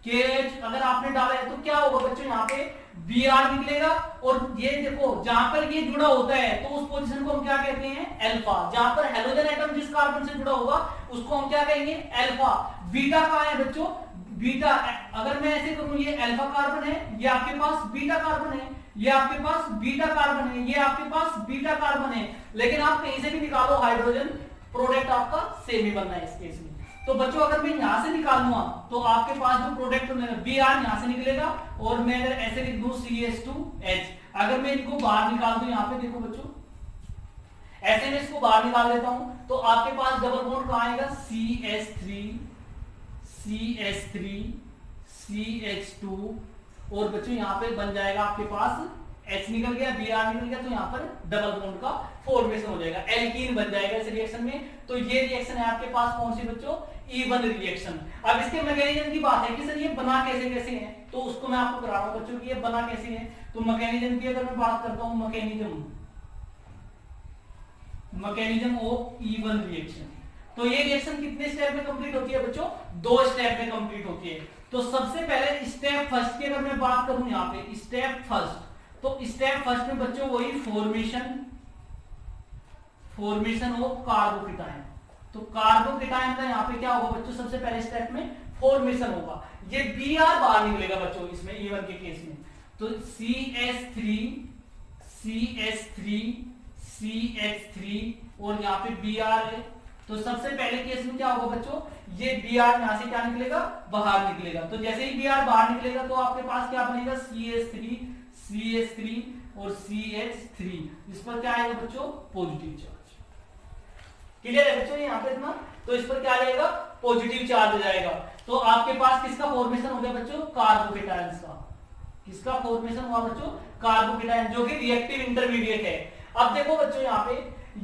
A: KH अगर आपने डाला है तो क्या होगा बच्चों? यहाँ पे Br निकलेगा। और ये देखो जहां पर ये जुड़ा होता है तो उस पोजीशन को हम क्या कहते हैं? अल्फा। जहां पर हेलोजन एटम जिस कार्बन से जुड़ा होगा उसको हम क्या कहेंगे? अल्फा। बीटा कहां है बच्चों? बीटा, अगर मैं ऐसे करूं ये अल्फा कार्बन है, ये आपके पास बीटा कार्बन है, ये आपके पास बीटा कार्बन है, ये आपके पास बीटा कार्बन है, लेकिन आप कहीं से भी निकालो हाइड्रोजन, प्रोडक्ट आपका सेम ही बनना है इस केस में। तो बच्चों अगर मैं यहां से निकालूंगा तो आपके पास जो प्रोडक्ट Br यहां से निकलेगा, और मैं अगर ऐसे लिख दूं CH2H, अगर मैं इनको बाहर निकाल दूं, यहां पे देखो बच्चों ऐसे मैं इसको बाहर निकाल देता हूं, तो आपके पास डबल बॉन्ड कहां आएगा? CH3 CH2, और बच्चों यहां पे बन जाएगा आपके पास H निकल गया, Br निकल गया, तो यहाँ पर डबल बॉन्ड का फॉर्मेशन हो जाएगा, एल्कीन बन जाएगा इस रिएक्शन में। तो ये रिएक्शन है आपके पास कौन सी बच्चों, E1 रिएक्शन। अब इसके मैकेनिज्म की बात है कि सर ये बना कैसे कैसे है, तो उसको मैं आपको करा रहा हूं बच्चों कि ये बना कैसे है। तो मैकेनिज्म की अगर मैं बात करता हूं, मैकेनिज्म ऑफ E1 रिएक्शन, तो ये रिएक्शन कितने स्टेप में कंप्लीट होती है बच्चों, 2 स्टेप में कंप्लीट होती है। तो सबसे पहले स्टेप फर्स्ट की अगर मैं बात करूं यहाँ पे स्टेप फर्स्ट, तो स्टेप फर्स्ट में बच्चों वही फॉर्मेशन ऑफ कार्बोकेटायन। तो कार्बोकेटायन का यहाँ पे क्या होगा बच्चों, सबसे पहले स्टेप में फॉर्मेशन होगा, ये Br बाहर निकलेगा बच्चों इसमें E1 के केस में। तो CH3 और यहाँ पे Br है। तो सबसे पहले केस में क्या होगा बच्चों, ये Br यहाँ से क्या निकलेगा, बाहर निकलेगा। तो जैसे ही Br बाहर निकलेगा तो आपके पास क्या बनेगा, CH3 और CH3, इस पर क्या आएगा बच्चों, पॉजिटिव चार्ज। क्लियर है बच्चों यहाँ पे इतना, तो इस पर क्या आ जाएगा, पॉजिटिव चार्ज आ जाएगा। तो आपके पास किसका फॉर्मेशन हो गया बच्चों, कार्बोकेटायन का। किसका फॉर्मेशन हुआ बच्चों, कार्बोकेटायन, जो कि रिएक्टिव इंटरमीडिएट है। अब देखो बच्चों यहाँ पे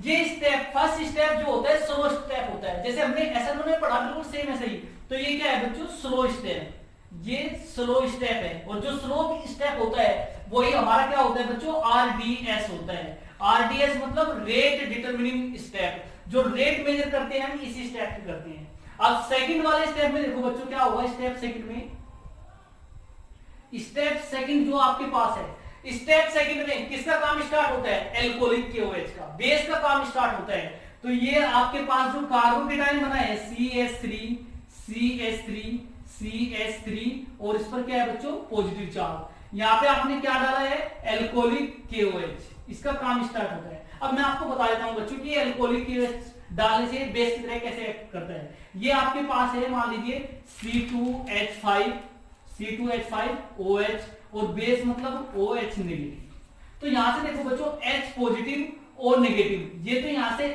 A: ये स्टेप, फर्स्ट स्टेप जो होता है स्लो स्टेप होता है, जैसे हमने SN1 में पढ़ा बिल्कुल सेम ऐसे ही। तो ये क्या है बच्चों, स्लो स्टेप, ये स्लो स्टेप है। और जो स्लो स्टेप होता है वही हमारा क्या होता है बच्चों, RDS होता है। RDS मतलब रेट डिटरमिनिंग स्टेप, जो रेट मेजर करते हैं हम इसी स्टेप पे करते हैं। अब सेकंड वाले स्टेप में देखो बच्चों क्या होगा, स्टेप सेकंड जो आपके पास है, स्टेप सेकंड में किसका काम स्टार्ट होता है, एल्कोहलिक KOH का, बेस का काम स्टार्ट होता है। तो ये आपके पास जो कार्बोकेटायन बना है CH3 और इस पर क्या है बच्चों, पॉजिटिव चार्ज। यहाँ पे आपने क्या डाला है, एल्कोहलिक KOH, इसका काम स्टार्ट होता है। अब मैं आपको बता देता हूं बच्चों कि एल्कोहलिक KOH डालने से बेस की तरह कैसे एक्ट करता है। ये आपके पास है, मान लीजिए C2H5OH और बेस मतलब OH नेगेटिव। तो यहां से देखो बच्चों H पॉजिटिव और नेगेटिव, ये तो यहां से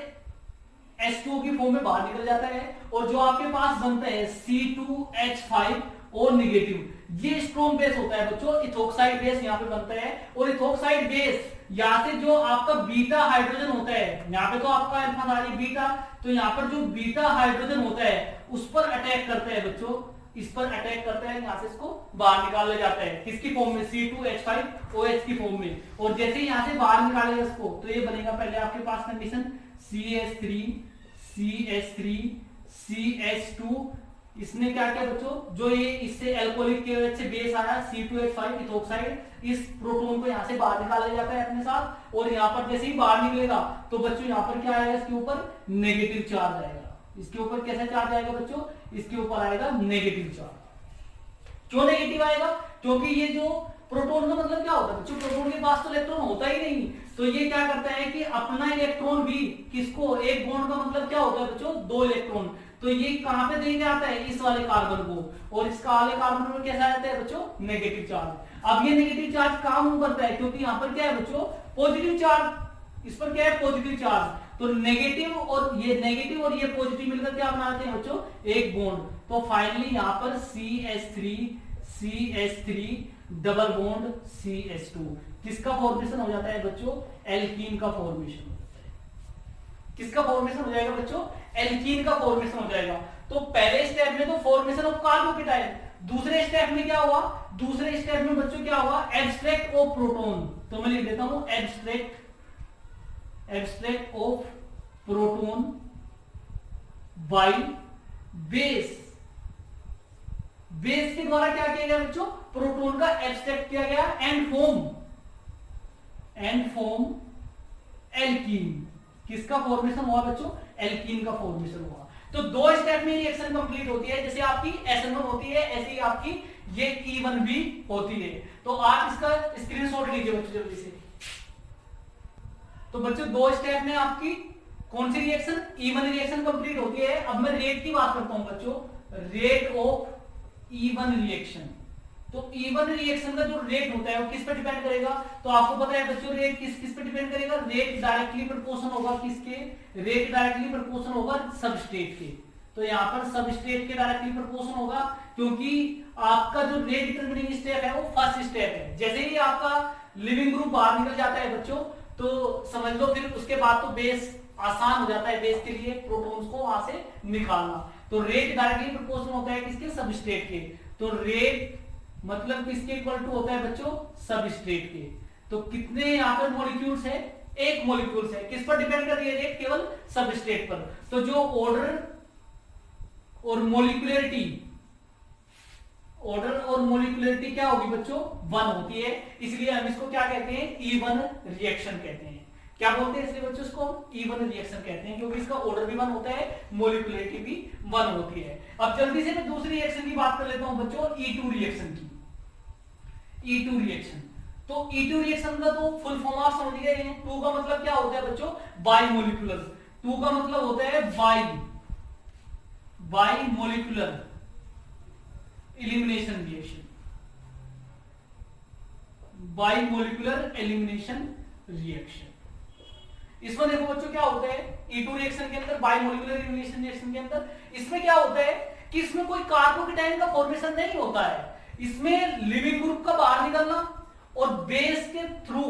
A: H2O की फॉर्म में बाहर निकल जाता है, और जो आपके पास बनता है C2H5 और नेगेटिव, ये स्ट्रॉन्ग बेस होता है बच्चों, इथोक्साइड बेस यहाँ पे बनता है। और इथोक्साइड बेस यहाँ से जो आपका बीटा हाइड्रोजन होता है, यहाँ पे तो आपका अल्फा था, ये बीटा, तो यहाँ पर जो बीटा हाइड्रोजन होता है उस पर अटैक करता है बच्चों, इस पर अटैक करता है, यहाँ से इसको बाहर निकाल ले जाता है, किसकी फॉर्म में, C2H5OH की फॉर्म में। और जैसे ही यहाँ से बाहर निकालेगा इसको, तो ये बनेगा पहले आपके पास कंडीशन CH3CH2, इसने क्या किया बच्चों, जो ये इससे एल्कोहलिक KOH से बेस आया C2H5 इथोक्साइड, इस प्रोटॉन को यहाँ से बाहर निकाल ले जाता है अपने साथ। और यहाँ पर जैसे ही बाहर निकलेगा तो बच्चों यहाँ पर क्या आएगा, इसके ऊपर नेगेटिव चार्ज आएगा। इसके ऊपर कैसा चार्ज आएगा बच्चों, इसके ऊपर आएगा नेगेटिव चार्ज। क्यों नेगेटिव आएगा, क्योंकि ये जो प्रोटॉन का मतलब क्या होता है बच्चों, प्रोटॉन के पास तो इलेक्ट्रॉन होता ही नहीं, तो ये क्या करता है कि अपना इलेक्ट्रॉन भी, किसको, एक बॉन्ड का मतलब क्या होता है बच्चों, 2 इलेक्ट्रॉन, तो ये कहां पे देके आता है, इस वाले कार्बन को, और इस वाले कार्बन में कैसा आता है बच्चों, नेगेटिव चार्ज। अब ये नेगेटिव चार्ज कहां बनता है, क्योंकि यहाँ पर क्या है बच्चों, पॉजिटिव चार्ज, इस पर क्या है, पॉजिटिव चार्ज। तो नेगेटिव और ये पॉजिटिव मिलकर क्या बनाते हैं बच्चों, एक बॉन्ड। तो फाइनली यहाँ पर CH3 डबल बॉन्ड CH2, किसका फॉर्मेशन हो जाता है बच्चों, एल्कीन का फॉर्मेशन। किसका फॉर्मेशन हो जाएगा बच्चों, एल्कीन का फॉर्मेशन हो जाएगा। तो पहले स्टेप में तो फॉर्मेशन ऑफ कार्बोकेटायन, दूसरे स्टेप में क्या हुआ, दूसरे स्टेप में बच्चों क्या हुआ, एब्स्ट्रैक्ट ऑफ प्रोटॉन। तो मैं लिख देता हूं abstract of proton by base. Base के द्वारा क्या किया गया बच्चों, प्रोटॉन का एब्स्ट्रैक्ट किया गया एंड फॉर्म एल्कीन। किसका फॉर्मेशन हुआ बच्चों, एल्कीन का फॉर्मेशन हुआ। तो 2 स्टेप में रिएक्शन कंप्लीट होती है, जैसे आपकी SN1 होती है ऐसे ही आपकी ये E1 भी होती है। तो आप इसका स्क्रीनशॉट लीजिए बच्चों जल्दी से। तो बच्चों 2 स्टेप में आपकी कौन सी रिएक्शन, E1 रिएक्शन कंप्लीट होती है। अब मैं रेट की बात करता हूं बच्चों, रेट ऑफ E1 रिएक्शन। तो E1 रिएक्शन का जो रेट होता है वो किस पर डिपेंड करेगा, तो आपको पता है बच्चों रेट किस पर डिपेंड करेगा, रेट डायरेक्टली प्रोपोर्शनल होगा किसके, रेट डायरेक्टली प्रोपोर्शनल होगा सबस्ट्रेट के। तो यहाँ पर सबस्ट्रेट के डायरेक्टली प्रोपोर्शनल होगा, क्योंकि आपका जो रेट डिटरमिनिंग स्टेप है वो फर्स्ट स्टेप है। जैसे ही आपका लिविंग ग्रुप बाहर निकल जाता है बच्चों, तो समझ लो फिर उसके बाद तो बेस आसान हो जाता है बेस के लिए प्रोटॉन्स को वहां से निकालना। तो रेट डायरेक्टली प्रोपोर्शनल होता है किसके, सबस्ट्रेट के। तो रेट मतलब किसके इक्वल टू होता है बच्चों, सबस्ट्रेट के। तो कितने यहाँ पर मॉलिक्यूल्स है, एक मॉलिक्यूल्स है। किस पर डिपेंड कर रही है रेट, केवल सबस्ट्रेट पर। तो जो ऑर्डर और मोलिकुलरिटी, ऑर्डर और मोलिकुलरिटी क्या होगी बच्चों, 1 होती है। इसलिए हम इसको क्या कहते हैं, E1 रिएक्शन कहते हैं। क्या बोलते हैं इसलिए बच्चों इसको E1 रिएक्शन कहते हैं, क्योंकि इसका ऑर्डर भी 1 होता है, मोलिकुलरिटी भी 1 होती है। अब जल्दी से मैं दूसरी रिएक्शन की बात कर लेता हूं बच्चों, E2 रिएक्शन की। E2 रिएक्शन, तो E2 रिएक्शन का तो फुल फॉर्म आप समझ गए हैं। 2 का मतलब क्या होता है बच्चों, बाई मोलिकुलर। 2 का मतलब होता है by molecular elimination reaction, by molecular elimination reaction. इसमें देखो बच्चों क्या होता है, E2 रिएक्शन के अंदर, बाई मोलिकुलर एलिमिनेशन रिएक्शन के अंदर, इसमें क्या होता है कि इसमें कोई कार्बोकेटाइन का फॉर्मेशन नहीं होता है। इसमें लिविंग ग्रुप का बाहर निकलना और बेस के थ्रू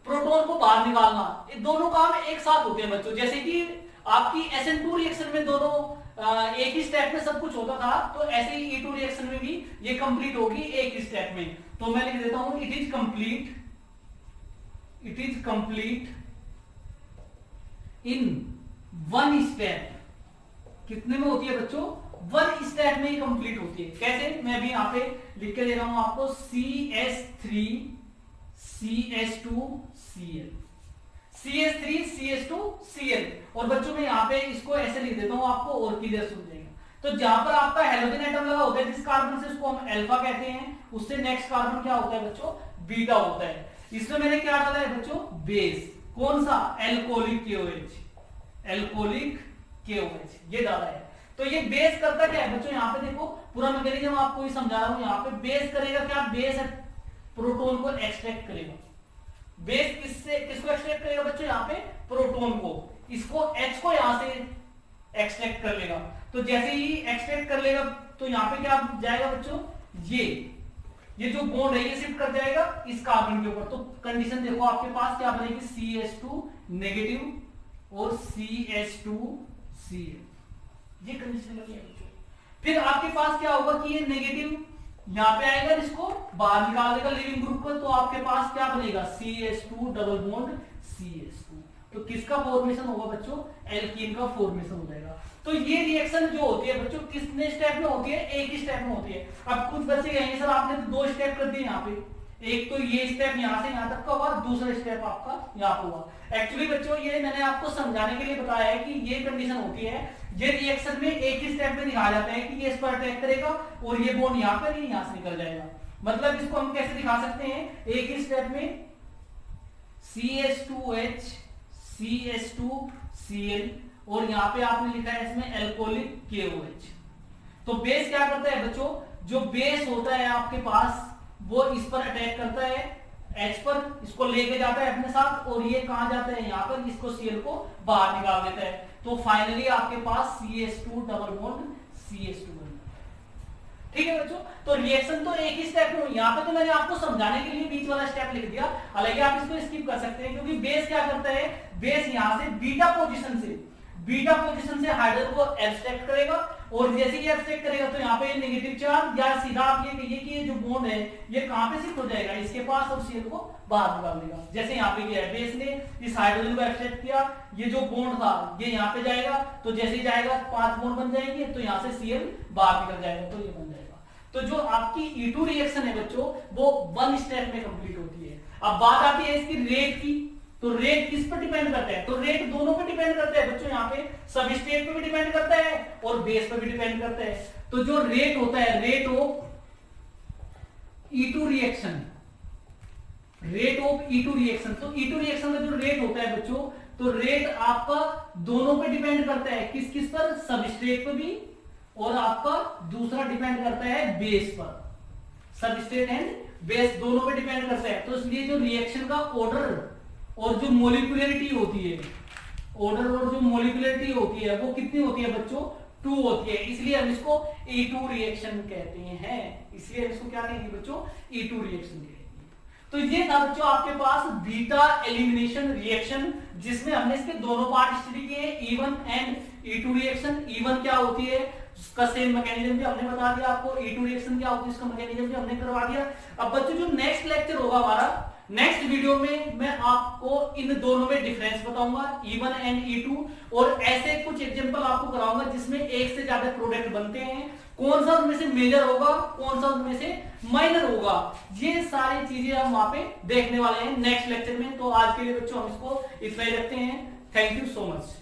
A: प्रोटॉन को बाहर निकालना, ये दोनों काम एक साथ होते हैं बच्चों। जैसे कि आपकी SN2 रिएक्शन में दोनों एक ही स्टेप में सब कुछ होता था, तो ऐसे ही E2 रिएक्शन में भी ये कंप्लीट होगी एक ही स्टेप में। तो मैं लिख देता हूं, it is complete in 1 step. कितने में होती है बच्चों, 1 स्टेप में ही कंप्लीट होती है। कैसे, मैं भी यहां पे लिख के दे रहा हूं आपको, CH3 CH2 Cl, CH3 CH2 Cl। और बच्चों मैं यहाँ पे इसको ऐसे लिख देता हूं आपको, और क्लियर सुन जाएगा। तो जहां पर आपका हेलोजन एटम लगा होता है जिस कार्बन से, उसको हम अल्फा कहते हैं। उससे नेक्स्ट कार्बन क्या होता है बच्चों, बीटा होता है। इसमें मैंने क्या डाला है बच्चों, बेस। कौन सा, एल्कोहलिक KOH, एल्कोहलिक KOH ये डाला है। तो ये बेस करता क्या है बच्चों, यहाँ पे देखो पूरा मैकेनिज्म आपको ही समझा रहा हूं। यहाँ पे बेस करेगा क्या, बेस प्रोटॉन को एक्सट्रैक्ट करेगा। बेस किसको एक्सट्रैक्ट करेगा बच्चों, यहाँ पे प्रोटॉन को। इसको H को यहां से एक्सट्रैक्ट कर लेगा। तो जैसे ही एक्सट्रैक्ट कर लेगा तो यहाँ पे क्या जाएगा बच्चों, ये जो बॉन्ड है ये शिफ्ट कर जाएगा इस कार्बन के ऊपर। तो कंडीशन देखो आपके पास क्या बनेगी, CH2 नेगेटिव और CH2 Cl, ये कंडीशन लगी है बच्चों। फिर आपके पास क्या होगा कि ये नेगेटिव यहां पे आएगा, इसको बाहर निकाल देगा लिविंग ग्रुप को। तो आपके पास क्या बनेगा, CH2 डबल बॉन्ड CH2। तो किसका फॉर्मेशन होगा बच्चों, एल्कीन का फॉर्मेशन हो जाएगा। तो ये रिएक्शन जो होती है बच्चों कितने स्टेप में होती है, एक ही स्टेप में होती है। अब कुछ बच्चे कहेंगे सर आपने तो 2 स्टेप कर दिए यहाँ पे, एक तो ये स्टेप यहां से यहां तक का हुआ, दूसरा स्टेप आपका यहाँ पे हुआ। एक्चुअली बच्चों ये मैंने आपको समझाने के लिए बताया है कि ये कंडीशन होती है, ये रिएक्शन में एक ही स्टेप में दिखाया जाता है कि ये इस पर अटैक करेगा और ये बॉन्ड यहाँ पर, ये यहां से निकल जाएगा। मतलब इसको हम कैसे दिखा सकते हैं, एक ही स्टेप में CH2H CH2Cl और यहाँ पे आपने लिखा है इसमें एल्कोहलिक KOH। तो बेस क्या करता है बच्चों, जो बेस होता है आपके पास वो इस पर अटैक करता है H पर, इसको लेके जाता है अपने साथ और ये कहां जाता है यहाँ पर, इसको Cl को बाहर निकाल देता है। तो फाइनली आपके पास CH2 डबल बॉन्ड CH2 बनता है। ठीक है बच्चों, तो रिएक्शन तो एक ही स्टेप में। यहाँ पे तो मैंने आपको समझाने के लिए बीच वाला स्टेप लिख दिया, हालांकि आप इसको स्किप कर सकते हैं क्योंकि बेस क्या करता है, बेस यहां से बीटा पोजीशन से हाइड्रोजन को एब्स्ट्रैक्ट करेगा और जैसे ही एब्स्ट्रैक्ट करेगा तो यहाँ पे नेगेटिव चार्ज, या सीधा आप ये कहिए कि ये जो बॉन्ड है ये कहां पे शिफ्ट हो जाएगा, इसके पास, और Cl को बाहर निकाल देगा। जैसे यहाँ पे क्या है, बेस ने इस हाइड्रोजन को एक्सट्रैक्ट किया, ये जो बॉन्ड था ये यहाँ पे जाएगा, तो जैसे ही जाएगा 5 बॉन्ड बन जाएंगे, तो यहाँ से Cl बाहर निकल जाएगा, तो ये बन जाएगा। तो जो आपकी E2 रिएक्शन है बच्चों वो 1 स्टेप में कंप्लीट होती है। अब बात आती है इसकी रेट की, तो रेट किस पर डिपेंड करता है, तो रेट दोनों पर डिपेंड करता है बच्चों। यहाँ पे सबस्ट्रेट पे भी डिपेंड करता है और बेस पर भी डिपेंड करता है। तो जो रेट होता है, रेट ऑफ E2 रिएक्शन, तो E2 रिएक्शन का जो रेट होता है बच्चों, तो रेट आपका दोनों पे डिपेंड करता है, किस पर, सबस्ट्रेट पर भी, और आपका दूसरा डिपेंड करता है बेस पर। सबस्ट्रेट एंड बेस दोनों पे डिपेंड करता है। तो इसलिए जो रिएक्शन का ऑर्डर और जो मोलिकुलरिटी होती है, वो कितनी होती है बच्चों, 2 होती है। इसलिए हम इसको E2 रिएक्शन कहते हैं। इसलिए हम इसको क्या कहेंगे बच्चों, E2 रिएक्शन कहेंगे। तो ये था बच्चों आपके पास बीटा एलिमिनेशन रिएक्शन, जिसमें हमने इसके दोनों पार्ट स्टडी किए, E1 and E2 reaction. E1 क्या होती है उसका सेम मैकेनिज्म भी हमने बता दिया आपको, E2 रिएक्शन क्या होती है उसका मैकेनिज्म भी हमने करवा दिया। अब बच्चों जो नेक्स्ट लेक्चर होगा हमारा, नेक्स्ट वीडियो में मैं आपको इन दोनों में डिफरेंस बताऊंगा, E1 एंड E2, और ऐसे कुछ एग्जांपल आपको कराऊंगा जिसमें एक से ज्यादा प्रोडक्ट बनते हैं, कौन सा उनमें से मेजर होगा, कौन सा उनमें से माइनर होगा, ये सारी चीजें हम वहां पे देखने वाले हैं नेक्स्ट लेक्चर में। तो आज के लिए बच्चों हम इसको इतना ही रखते हैं। Thank you so much.